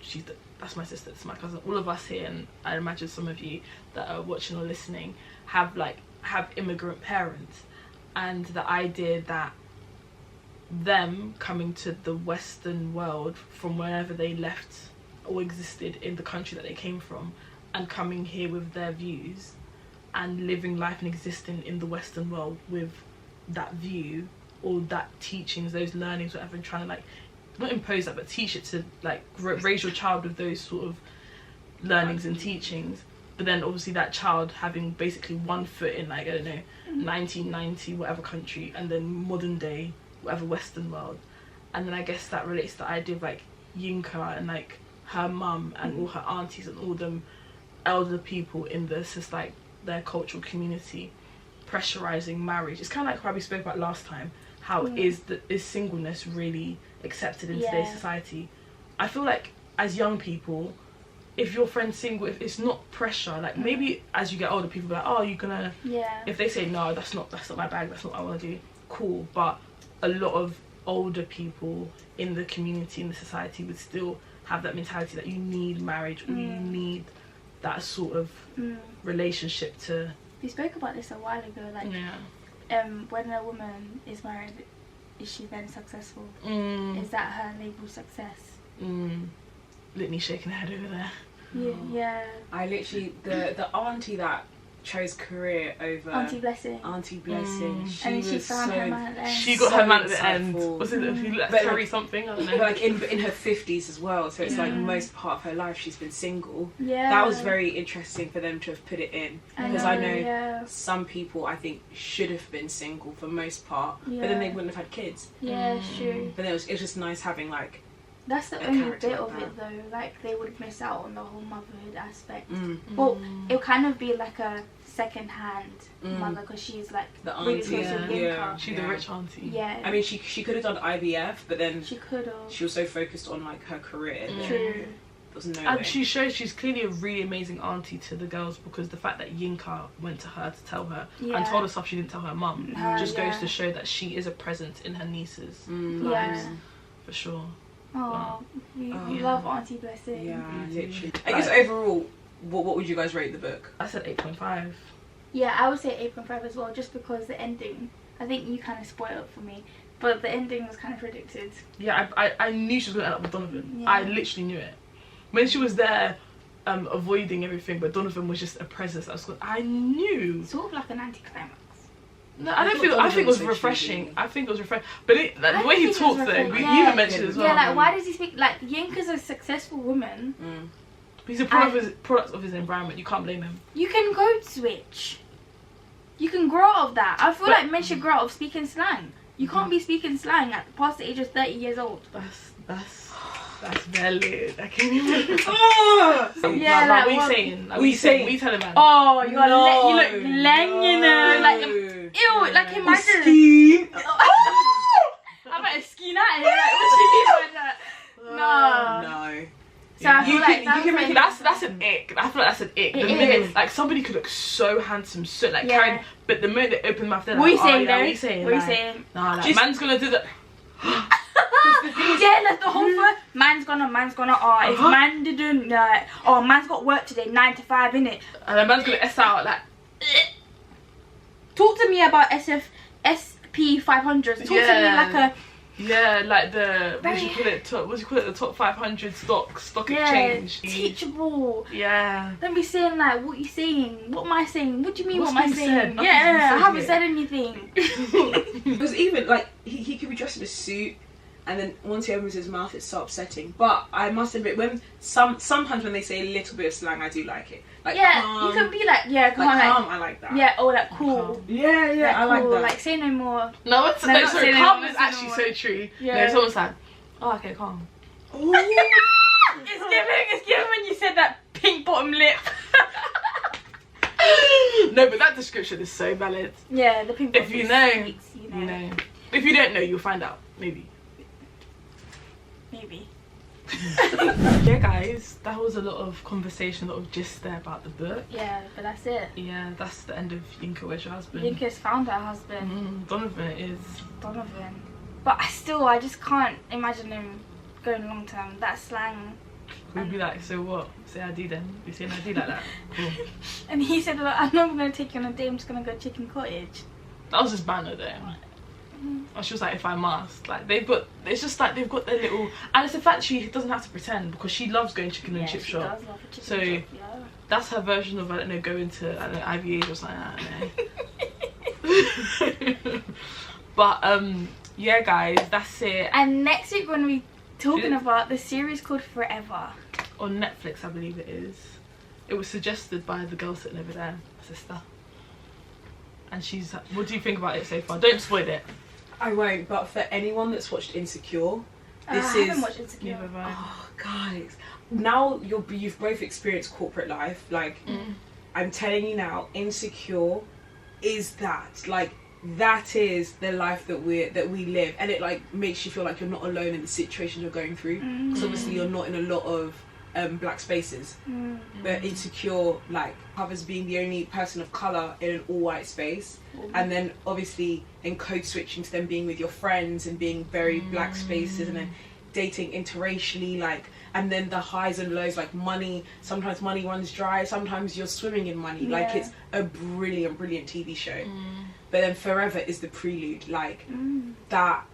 that's my sister, it's my cousin, all of us here, and I imagine some of you that are watching or listening have immigrant parents, and the idea that them coming to the Western world from wherever they left or existed in the country that they came from, and coming here with their views and living life and existing in the Western world with that view or that teachings, those learnings, whatever, and trying to like not impose that but teach it to like raise your child with those sort of learnings and teachings, but then obviously that child having basically one foot in like, I don't know, 1990 whatever country, and then modern day whatever Western world. And then I guess that relates to the idea of like Yinka and like her mum and all her aunties and all them elder people in this, just like their cultural community pressurizing marriage. It's kind of like how we spoke about last time, how is singleness really accepted in today's society. I feel like as young people, if your friend's single, if it's not pressure, like maybe as you get older, people be like, oh, you're gonna, if they say no, that's not my bag, that's not what I want to do, cool. But a lot of older people in the community, in the society, would still have that mentality that you need marriage or you need that sort of relationship to. We spoke about this a while ago, like when a woman is married, is she then successful? Is that her label success? Litany shaking her head over there. Yeah. I literally, the auntie that chose career over Auntie Blessing. She And then she was found so her man at the end. She got so her man at the end. insightful. Was it But Terry like- something? I don't know. like in her 50s as well, so it's like Yeah. most part of her life she's been single. Yeah. That was very interesting for them to have put it in, because I know yeah. some people I think should have been single for most part, but then they wouldn't have had kids. Yeah, it's true. But it was just nice having like That's the a only character bit like of that. it though. Like they would miss out on the whole motherhood aspect. Mm. Well, it'll kind of be like a second-hand mother because she's like The really auntie, close yeah. with Yinka. Yeah. She's the rich auntie. Yeah. I mean, she could have done IVF, but then she could have. she was so focused on like her career. that, True. was no way. And she shows she's clearly a really amazing auntie to the girls, because the fact that Yinka went to her to tell her and told her stuff she didn't tell her mum just goes to show that she is a presence in her nieces' lives. For sure. Oh, we love Auntie Blessing. Yeah, literally. I guess overall, what would you guys rate the book? I said 8.5. Yeah, I would say 8.5 as well, just because the ending, I think you kind of spoiled it for me, but the ending was kind of predicted. Yeah, I knew she was going to end up with Donovan. I literally knew it. When she was there avoiding everything, but Donovan was just a presence. I knew. Sort of like an anticlimax. No, I think it was refreshing. I think it was refreshing. But the way he talks though, you even mentioned it as well. Yeah, like why does he speak, like Yinka's a successful woman. He's a product of his environment. You can't blame him. You can code switch. You can grow out of that. I feel like men should grow out of speaking slang. You can't be speaking slang at past the age of 30 years old. That's valid. I can't even. Yeah, like, what are you saying? Like, what are you saying? What are you telling man? Oh, you look lang, you know. Like, ew, like imagine. Ski. I'm like a ski out here. Like, what do you mean by that? No. So I feel like that's an ick. I feel like that's an ick. The minute, like somebody could look so handsome, so like carrying, but the moment they open mouth, they're like, what are you saying? What are you saying? Nah, like, man's gonna do that. Yeah, like the whole first, man's gonna, if man didn't, like, oh, man's got work today, 9 to 5, innit? And then man's gonna S out, like. Talk to me about SP500s. Talk to me like a. Yeah, like the what do you call it? The top 500 stock exchange. Teachable. Yeah. Don't be saying like, what you saying? What am I saying? What do you mean? What's what am I saying? I haven't said anything. Because even like he could be dressed in a suit, and then once he opens his mouth, it's so upsetting. But I must admit, when sometimes when they say a little bit of slang, I do like it. Like calm, you can be like, calm, I like that. Yeah, or like cool. Yeah, like, I like cool. that. Like say no more. No, it's no, sorry, calm is actually so true. Yeah. No, it's almost like, oh, okay, calm. It's giving when you said that pink bottom lip. No, but that description is so valid. Yeah, the pink bottom lip. If you know. If you don't know, you'll find out. Maybe. Yeah, guys, that was a lot of conversation, a lot of gist there about the book. Yeah, but that's it. Yeah, that's the end of Yinka, Where's Your Husband? Yinka's found her husband. Donovan is. Donovan. But I just can't imagine him going long term. That slang. We'd be like, so what? Say I do then. You saying I do like that? Cool. And he said, well, I'm not going to take you on a date, I'm just going to go chicken cottage. That was just banter though. And she was like, if I must, like it's just like they've got their little, and it's the fact she doesn't have to pretend, because she loves going chicken and chip shop. Does love a chicken shop, that's her version of, I don't know, going to IVAs or something, I don't know. But yeah, guys, that's it. And next week we're going to be talking about the series called Forever on Netflix, I believe it is. It was suggested by the girl sitting over there, sister. And she's, what do you think about it so far? Don't spoil it. I won't, but for anyone that's watched Insecure, I haven't watched Insecure. Oh, guys. Now you've both experienced corporate life. Like, I'm telling you now, Insecure is that. Like, that is the life that we live. And it, like, makes you feel like you're not alone in the situation you're going through. Because obviously you're not in a lot of black spaces. But Insecure, like, covers being the only person of colour in an all-white space. And then obviously in code switching to them being with your friends and being very black spaces, and then dating interracially, like, and then the highs and lows, like money, sometimes money runs dry, sometimes you're swimming in money. Like, it's a brilliant TV show. But then Forever is the prelude, like that.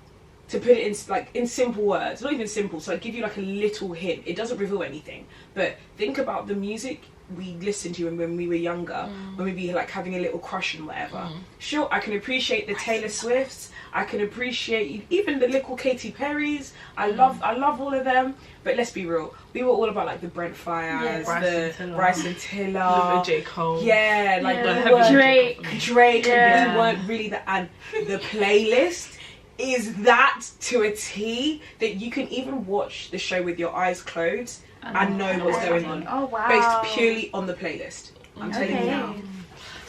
To put it in, like, in simple words, not even simple, so I give you like a little hint. It doesn't reveal anything, but think about the music we listened to when we were younger, when we'd be like having a little crush and whatever. Sure, I can appreciate the Taylor Swifts, I can appreciate even the little Katy Perrys. I love all of them. But let's be real, we were all about like the Brent Fires, the Bryson Tiller, J. Cole. Yeah, like Drake, and we weren't really and the playlist is that to a T, that you can even watch the show with your eyes closed and know what's going on. Oh wow. Based purely on the playlist. I'm telling you now.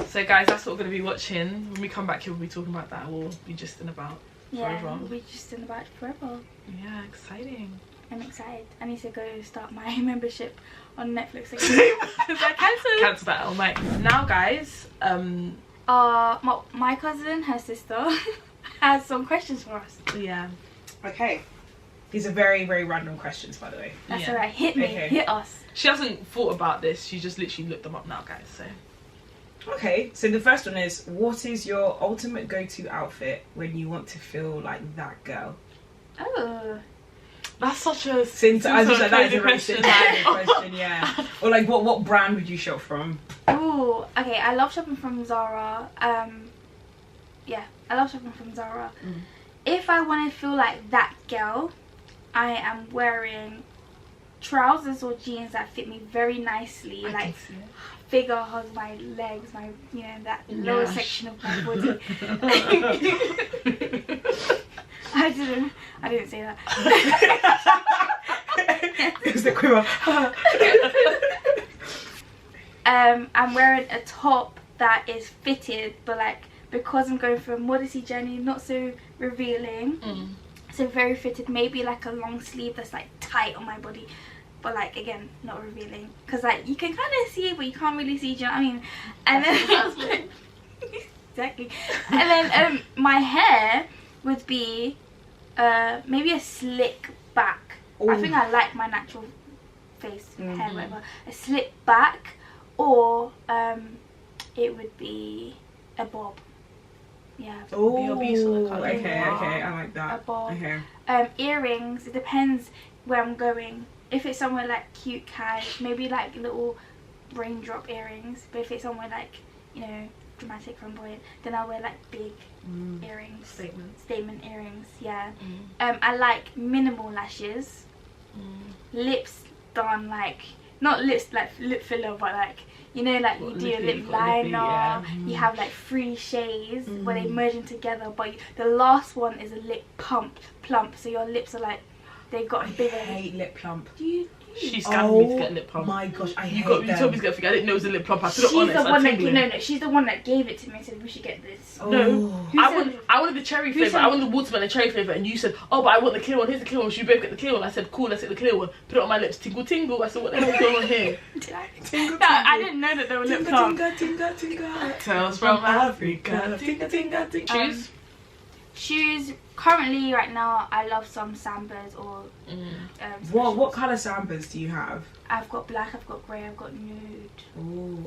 So guys, that's what we're going to be watching. When we come back here, we'll be talking about that. We'll be just in about Forever. We'll be just in about Forever. Yeah, exciting. I'm excited. I need to go start my membership on Netflix again. Because I cancel that all night. Now, guys, my cousin, her sister, has some questions for us. Yeah. Okay. These are very, very random questions, by the way. That's alright. Hit me. Okay. Hit us. She hasn't thought about this. She just literally looked them up now, guys. So. Okay, so the first one is, what is your ultimate go-to outfit when you want to feel like that girl? Oh. That's such a crazy question, yeah. Or like, what brand would you shop from? Ooh, okay, I love shopping from Zara. Yeah, I love shopping from Zara. If I want to feel like that girl, I am wearing trousers or jeans that fit me very nicely, like figure hugs my legs, my that lower section of my body. I didn't say that. It's the quiver. I'm wearing a top that is fitted, but like, because I'm going through a modesty journey, not so revealing. So very fitted, maybe like a long sleeve that's like tight on my body, but like, again, not revealing, because like you can kind of see it but you can't really see, do you know what I mean? And then exactly. And then my hair would be maybe a slick back. Ooh. I think I like my natural face, hair, whatever. A slick back, or it would be a bob. Yeah. Oh, okay, I like that. A bob. Okay. Earrings, it depends where I'm going. If it's somewhere like cute cash, maybe like little raindrop earrings. But if it's somewhere like, dramatic, flamboyant, then I'll wear like big earrings. Statement earrings, yeah. I like minimal lashes. Lips done like, not lips like lip filler, but like, like you do your lip liner, you have like 3 shades where they merge in together, but the last one is a lip plump, so your lips are like, they've got bigger. I hate lip plump. She scammed me to get lip plump. My gosh, I hate You told me to get I didn't know it was a lip plump. I put it on it. She's the one that gave it to me and said we should get this. Oh. No, I wanted the cherry flavour. I wanted the watermelon cherry flavour, and you said, oh, but I want the clear one. Here's the clear one. Should we both get the clear one? I said, cool, let's get the clear one. Put it on my lips. Tingle tingle. I said, what the hell is going on here? Tingle, I didn't know that they were lip plump. Tales from Africa. Tinga tinga tinga. Shoes. Currently, right now, I love some Sambas or. What colour Sambas do you have? I've got black, I've got grey, I've got nude. Ooh.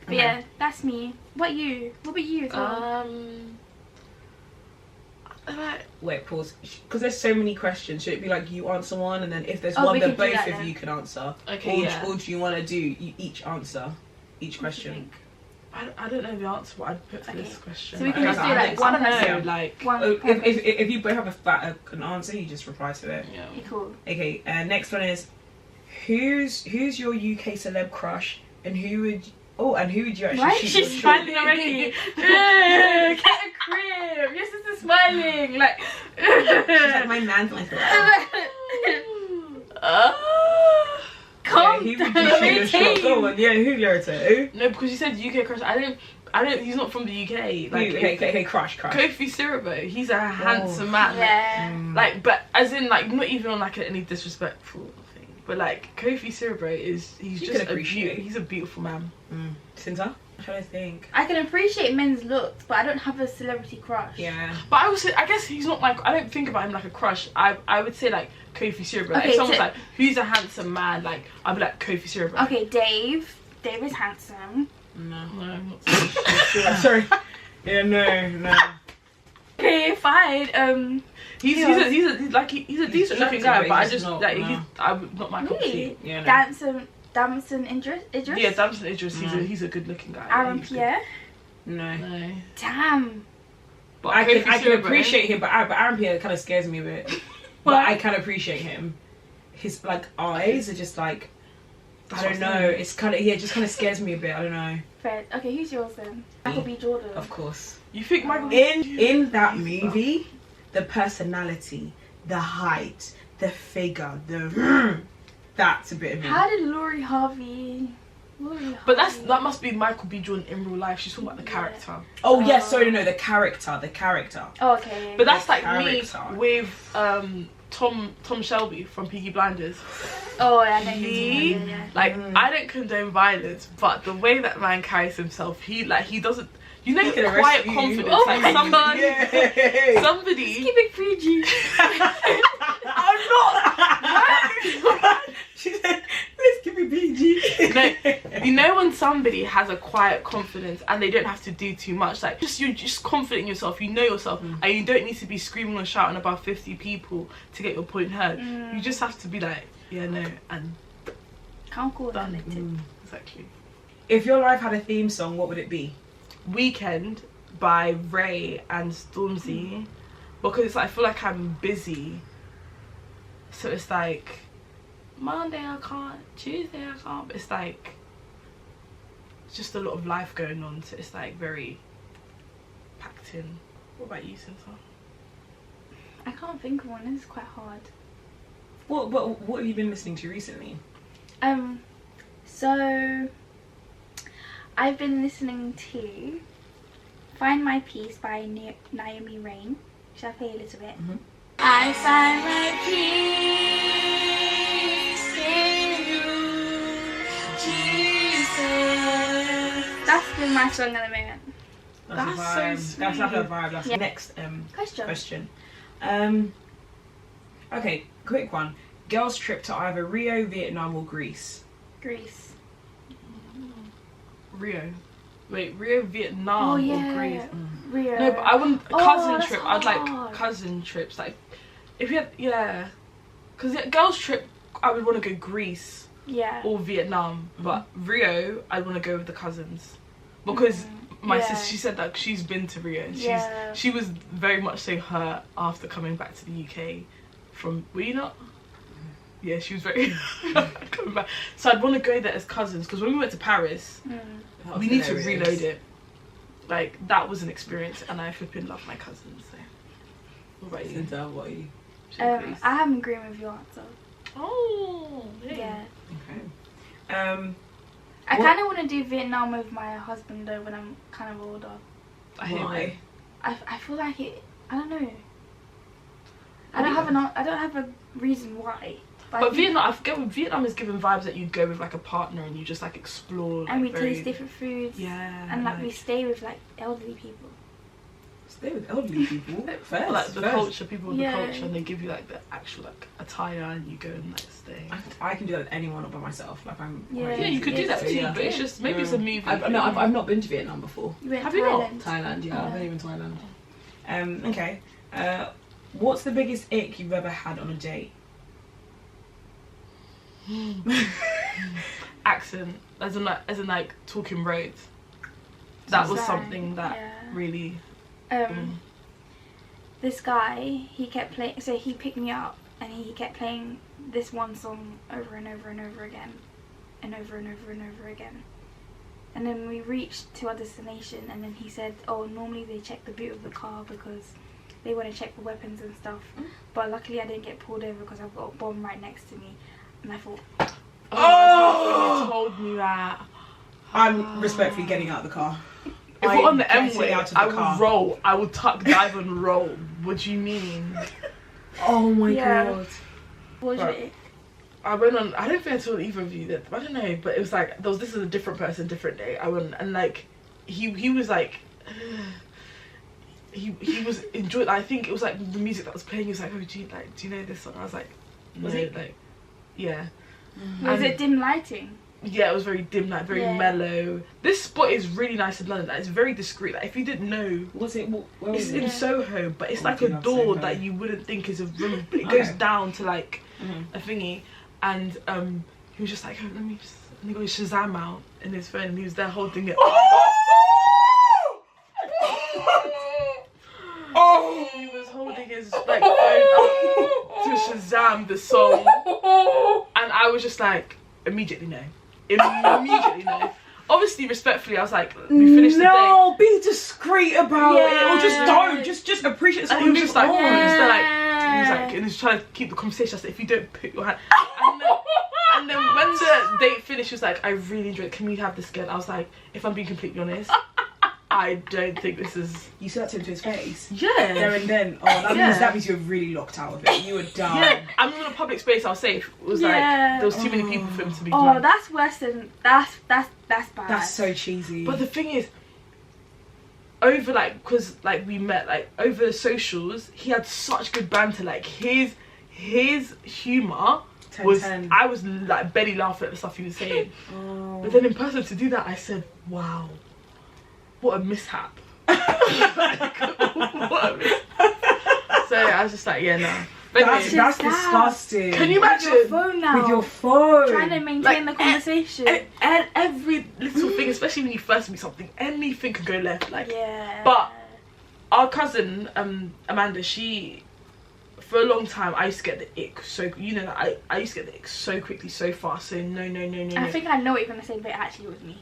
But yeah, that's me. What about you as well? Wait, pause. Because there's so many questions. Should it be like you answer one, and then if there's one that both of you can answer? Okay. Or do you want to do you each answer each question? I don't know the answer what I'd put for this question. So we can just do like one person. If you both have an answer, you just reply to it. Yeah. Cool. Okay, next one is, who's your UK celeb crush, and who would you actually Why shoot? she's smiling already? Get a crib. Your sister's smiling. Like she's like, my man's my Calm who down. would you shoot? Go on, yeah, who you're to? No, because you said UK crush. I don't. He's not from the UK. Like, okay, crush. Kofi Siriboe. He's a handsome man. Yeah. Like, but as in, like, not even on like any disrespectful thing, but like Kofi Siriboe he's a beautiful man. Sinta? I'm trying to think. I can appreciate men's looks, but I don't have a celebrity crush. Yeah. But I would say, I guess he's not like, I don't think about him like a crush. I would say like Kofi Siriboe. Like, if someone's like, who's a handsome man? Like, I'd be like Kofi Siriboe. Okay, Dave. Dave is handsome. No, I'm not sorry. Yeah, no. Okay, fine. He's a decent looking guy, but I just I'm not my cup of tea. Yeah, no. Damson Idris? Yeah, Damson Idris. He's a good looking guy. Aaron Pierre? No. Damn. But I can appreciate him, but Aaron Pierre kind of scares me a bit. But I can appreciate him. His like eyes are just like, I don't know. It's kind of just kind of scares me a bit. I don't know. Fair. Okay, who's yours then? Michael B. Jordan. Of course. You think Michael? In that movie, the personality, the height, the figure, that's a bit of me. How did Lori Harvey? But that must be Michael B. Jordan in real life. She's talking about the character. Oh yes, sorry, no, the character. Oh, okay. But that's like me with Tom Shelby from Peaky Blinders. Oh, yeah, I know. Like, I don't condone violence, but the way that man carries himself, he doesn't. You know, quiet confidence. Oh like my somebody, God. somebody. Keep it PG. I'm not. She said, "Let's keep it PG." You know when somebody has a quiet confidence and they don't have to do too much, like you're just confident in yourself, you know yourself, and you don't need to be screaming or shouting about 50 people to get your point heard. You just have to be like, yeah, no, and Can't call done. it. Exactly. If your life had a theme song, what would it be? Weekend by Ray and Stormzy, because it's like, I feel like I'm busy, so it's like Monday I can't, Tuesday I can't, but it's like it's just a lot of life going on, so it's like very packed in. What about you, Cynthia? I can't think of one. This is quite hard. What have you been listening to recently? So I've been listening to Find My Peace by Naomi Rain. Shall I play a little bit? I find my peace in you, Jesus. That's been my song at the moment. That's so sweet. That's not a vibe. That's Yeah. Next Question. Okay, quick one. Girls' trip to either Rio, Vietnam, or Greece. Greece. Rio. Wait, Rio, Vietnam, Oh yeah. or Greece? Rio. No, but I want a cousin that's trip. I'd like hard. cousin trips. Like, if you had, because girls' trip, I would want to go Greece Yeah. or Vietnam, but Rio, I'd want to go with the cousins, because my sister, she said that she's been to Rio. She was very much so hurt after coming back to the UK from. Were you not? Yeah, she was very coming back. So I'd want to go there as cousins, because when we went to Paris, we need to reload it. Like, that was an experience, and I flipping love my cousins. So, what about you? What are you? I am agreeing with your answer. Oh, Yeah. Okay. I kind of want to do Vietnam with my husband though when I'm kind of older. Why? I feel like it. I don't know. I don't have a reason why. But Vietnam, I forget. Vietnam is giving vibes that you'd go with like a partner and you just like explore. Like, and we taste different foods. Yeah. And like we stay with like elderly people. Stay with elderly people. First, like the culture, people with Yeah. the culture, and they give you like the actual like attire, and you go and like stay. I can do that with anyone, not by myself. Like I'm. Yeah. Yeah, you could do that too, Yeah. but it's just maybe it's a movie. I've not been to Vietnam before. You went Have to you not? Thailand. Thailand, yeah. Oh. I've only been to Thailand. Okay. What's the biggest ick you've ever had on a date? Accent, as in like talking roads. That was Slang, something that really. This guy, he kept playing. So he picked me up, and he kept playing this one song over and over and over again, and over and over and over again. And then we reached to our destination, and then he said, "Oh, normally they check the boot of the car because they want to check for weapons and stuff. But luckily, I didn't get pulled over because I've got a bomb right next to me." And I thought, Oh! You told me that. I'm respectfully getting out of the car. If we're on the I'm M way, getting out of the I car. will roll. I will tuck, dive, and roll. What do you mean? Oh my Yeah. god. "What was Right. it?" I went on. I don't think I told either of you that. I don't know, but it was like this is a different person, different day. I went and like he was like he was enjoying. I think it was like the music that was playing. He was like, "Oh, do you know this song?" I was like, Was "No," it? like, yeah. Was it dim lighting? Yeah, it was very dim, like very mellow. This spot is really nice in London. Like, it's very discreet. Like if you didn't know, Was it? Where it's was in it? Soho, but it's Oh, like I a do love door Soho. that you wouldn't think is a room. But it goes Okay. down to like Mhm. a thingy, and he was just like, "Oh, let me just," and he got his Shazam out in his phone, and he was there holding it. Oh! He was holding his like phone up to Shazam the song, and I was just like, immediately no. Immediately no. Obviously, respectfully, I was like, we finished the day. No, be discreet about it, or just Yeah. don't. Just appreciate And someone. he was just like, move on. he was there like, he was like, and he was trying to keep the conversation. I said, if you don't put your hand, and then when the date finished, he was like, I really enjoyed it. Can we have this again? I was like, if I'm being completely honest, I don't think this is. You said that to him to his face. Yeah. There and then. Oh, that means you're really locked out of it. You were done. Yeah. I mean, in a public space, I was safe. It was like there was too many people for him to be. Oh, that's worse than that's bad. That's so cheesy. But the thing is, over like, because like we met like over socials, he had such good banter. Like his humor was, I was like barely laughing at the stuff he was saying. But then in person to do that, I said, wow, what a mishap. What a mishap. So I was just like, yeah, no. That's disgusting. Can you imagine? With your phone now. With your phone. Trying to maintain the conversation. And every little thing, especially when you first meet something, anything can go left. Like, yeah. But our cousin, Amanda, she, for a long time, I used to get the ick. So, you know, I used to get the ick so quickly, so fast. So, no. I think I know what you're going to say, but it actually was me.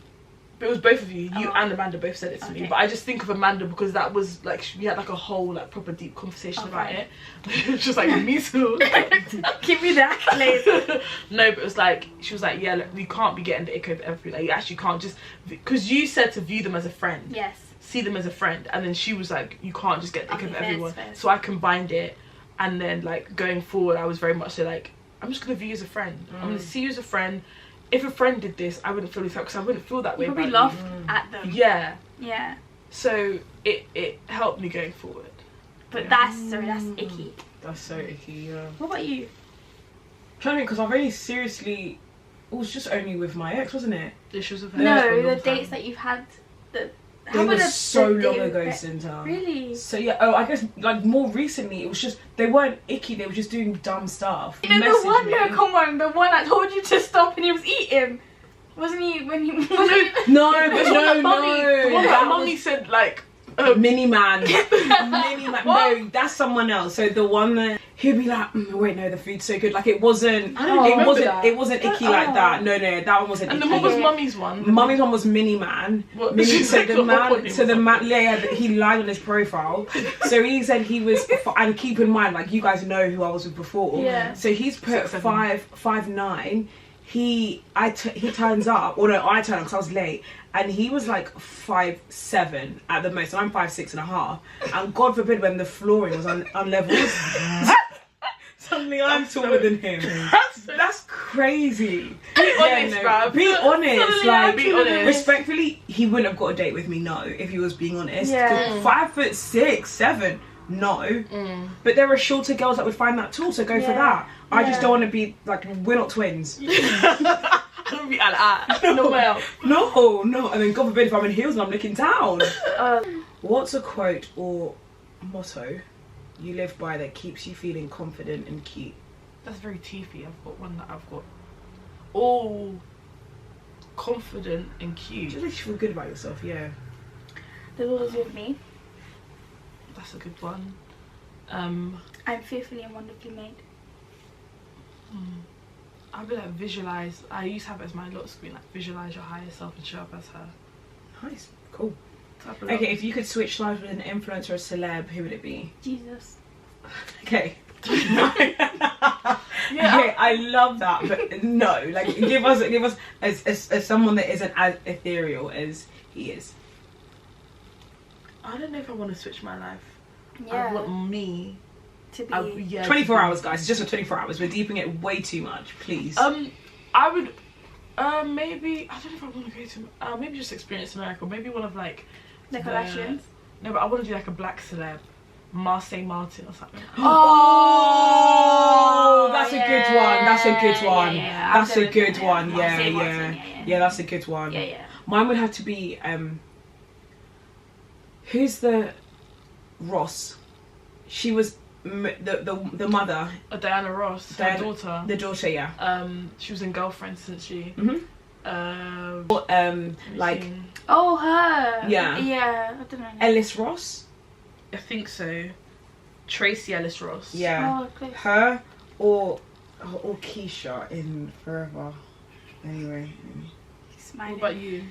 But it was both of you. You and Amanda both said it to me. But I just think of Amanda because that was like, we had like a whole like proper deep conversation about it. It was just like, me too. Give me the accolade. No, but it was like, she was like, yeah, look, you can't be getting the ick over everything. Like, you actually can't just, because you said to view them as a friend. Yes. See them as a friend. And then she was like, you can't just get the ick over everyone. So I combined it. And then like going forward, I was very much so like, I'm just going to view you as a friend. I'm going to see you as a friend. If a friend did this, I wouldn't feel this way because I wouldn't feel that way. You probably laughed at them. Yeah. Yeah. So it helped me going forward. But that's icky. That's so icky, yeah. What about you? I'm trying to think, because I really seriously, it was just only with my ex, wasn't it? Issues with her. No, the dates that you've had. It was so long ago, Cinta. Really? So yeah, I guess like more recently it was just, they weren't icky, they were just doing dumb stuff. You know the one, no, come on, the one I told you to stop and he was eating. Wasn't he when he No, but no. The one that mummy said like Mini man. No, that's someone else. So the one that he'd be like, wait, no, the food's so good. Like it wasn't icky like that. No, that one wasn't. And icky. what was mummy's one? Mummy's one was Mini Man. So the man, yeah, he lied on his profile. So he said he was, and keep in mind, like you guys know who I was with before. Yeah. So he's put 5'9". He turns up, or no, I turned up because I was late, and he was like 5'7" at the most, and I'm 5'6.5", and God forbid when the flooring was unleveled, suddenly I'm taller than him. That's crazy. Be honest, bruv. Be honest, like, be honest. Respectfully, he wouldn't have got a date with me, no, if he was being honest. Yeah. 5'6", 7". No, but there are shorter girls that would find that too, so go for that. I just don't want to be like, we're not twins. I don't be like No, and then God forbid if I'm in heels and I'm looking down. What's a quote or motto you live by that keeps you feeling confident and cute? That's very teethy. I've got one that I've got. Oh, confident and cute. Just makes you feel good about yourself, yeah. The Lord is with me. That's a good one. I'm fearfully and wonderfully made. I'd be like, visualize. I used to have it as my lock screen, like visualize your higher self and show up as her. Nice, cool. Okay, if you could switch lives with an influencer or a celeb, who would it be? Jesus. Okay. Okay, I love that, but no, like give us as someone that isn't as ethereal as he is. I don't know if I want to switch my life. Yeah. I want me to be 24 hours, guys. It's just for 24 hours. We're deeping it way too much, please. I would maybe, I don't know if I want to go to maybe just experience America. Maybe one of like the Kardashians. No, but I want to do like a black celeb, Marseille Martin or something. Oh, that's a good one. That's a good one. Yeah. That's a good one. Yeah, that's a good one. Yeah. Mine would have to be who's the Ross? She was the mother. Diana Ross, her daughter. The daughter, yeah. She was in Girlfriends, isn't she? Like. Oh, her. Yeah. Yeah, I don't know. Ellis Ross. I think so. Tracy Ellis Ross. Yeah. Oh, close. Her or Keisha in Forever. Anyway. Smiling. What about you?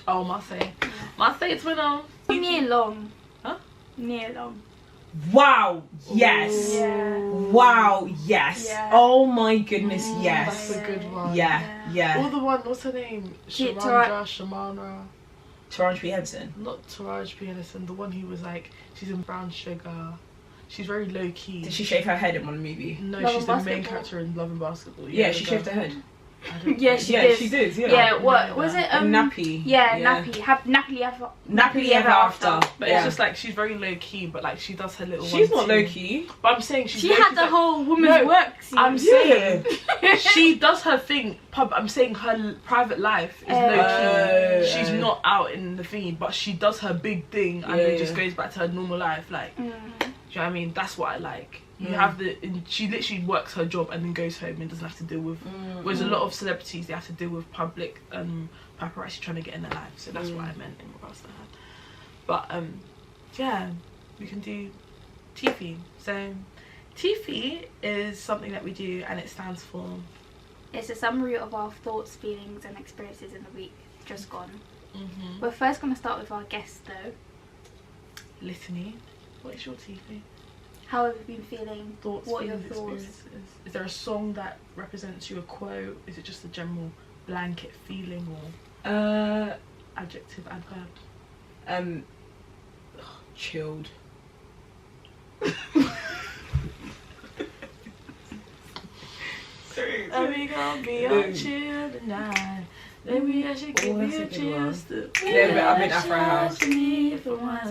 Oh, Marseille. Yeah. Marseille twinner. Near long. Huh? Near long. Wow, yes. Yeah. Wow, yes. Yeah. Oh my goodness, yes. That's a good one. Yeah. All the one, what's her name? Shamana. Taraji P. Henson? Not Taraji P. Henson, the one who was like, she's in Brown Sugar. She's very low key. Did she shave her head in one movie? No, Love she's and the main Basketball. character in Love and Basketball. Yeah, she shaved her head. Yeah, she did. Yeah. What was it? Nappy. Yeah, nappy. Nappily ever after. But it's just like, she's very low key, but like she does her little. She's one not too. low key. But I'm saying She had the whole woman's work scene. I'm saying she does her thing. I'm saying her private life is low key. She's not out in the thingy, but she does her big thing and then just goes back to her normal life. Like, do you know what I mean? That's what I like. You have she literally works her job and then goes home and doesn't have to deal with. Whereas a lot of celebrities, they have to deal with public paparazzi trying to get in their life. So that's what I meant in regards to her. But yeah, we can do TFE. So TFE is something that we do, and it stands for. It's a summary of our thoughts, feelings, and experiences in the week just gone. We're first going to start with our guest though. Litany. What is your TFE? How have you been feeling? Thoughts, what are your feelings, thoughts? experiences. Is there a song that represents you, a quote? Is it just a general blanket feeling, or adjective, adverb? Chilled. We gonna be on chill tonight. Maybe I should give you a chance to. Yeah, I'm in Afro House.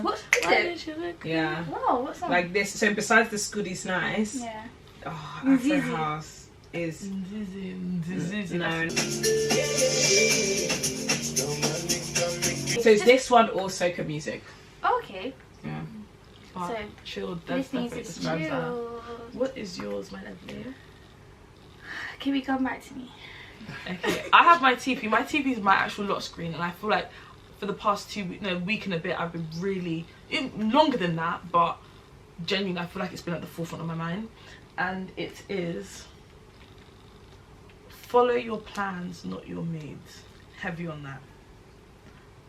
What song is it? Yeah. Wow, what song? Like this. So besides the Scoody's nice. Yeah. Oh, Afro House is no. So is this one or soca music? Oh, okay. Yeah. But So, chilled. That's This needs perfect. to Describes that. chill. What is yours, my lovely? Can we come back to me? Okay, I have my TP. My TP is my actual lock screen, and I feel like for the past week and a bit, I've been really longer than that, but genuinely, I feel like it's been at the forefront of my mind, and it is follow your plans, not your moods. Heavy on that,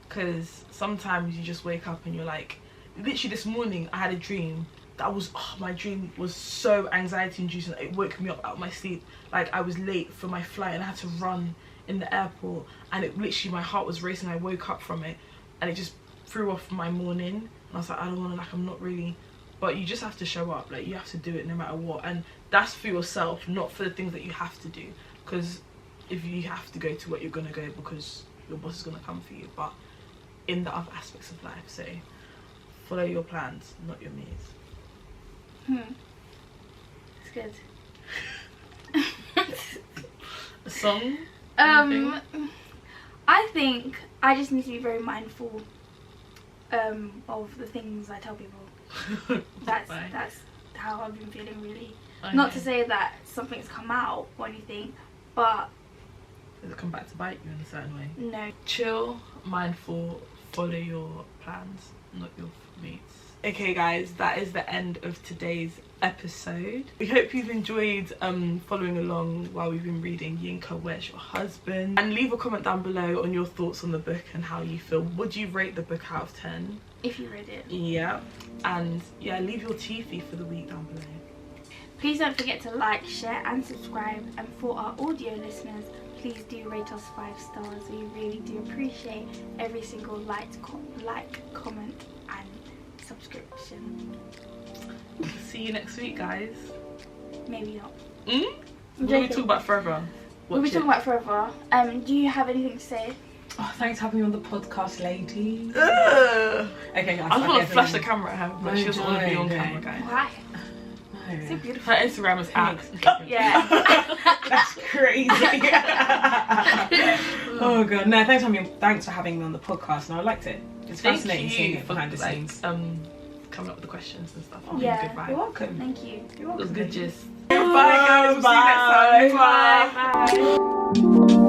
because sometimes you just wake up and you're like, literally this morning I had a dream that was my dream was so anxiety inducing. It woke me up out of my sleep. Like I was late for my flight and I had to run in the airport, and it literally, my heart was racing. I woke up from it and it just threw off my morning, and I was like, I don't want to, like, I'm not really, but you just have to show up. Like, you have to do it no matter what, and that's for yourself, not for the things that you have to do. Because if you have to go to work, you're gonna go because your boss is gonna come for you, but in the other aspects of life, so follow your plans, not your needs. It's good. A song? I think I just need to be very mindful of the things I tell people. That's how I've been feeling, really. Okay. Not to say that something's come out or anything, but does it come back to bite you in a certain way? No. Chill, mindful, follow your plans, not your needs. Okay guys, that is the end of today's episode. We hope you've enjoyed following along while we've been reading Yinka, Where's Your Husband? And leave a comment down below on your thoughts on the book and how you feel. Would you rate the book out of 10? If you read it. Yeah. And yeah, leave your TFE for the week down below. Please don't forget to like, share and subscribe. And for our audio listeners, please do rate us 5 stars. We really do appreciate every single like, comment and subscription. See you next week, guys. Maybe not. What will we talk about forever? We'll be talking about forever. Do you have anything to say? Oh, thanks for having me on the podcast, lady. Okay, guys. I was gonna flash the camera at her, but she doesn't want to be on camera, guys. Why? No. So beautiful. Her Instagram is Yeah. That's crazy. Oh god, no, thanks for having me on the podcast, and I liked it. It's fascinating seeing it behind the scenes. Coming up with the questions and stuff. Yeah. You're welcome. Thank you. It was good gist. Bye guys. Bye. See you next time. Bye. Bye.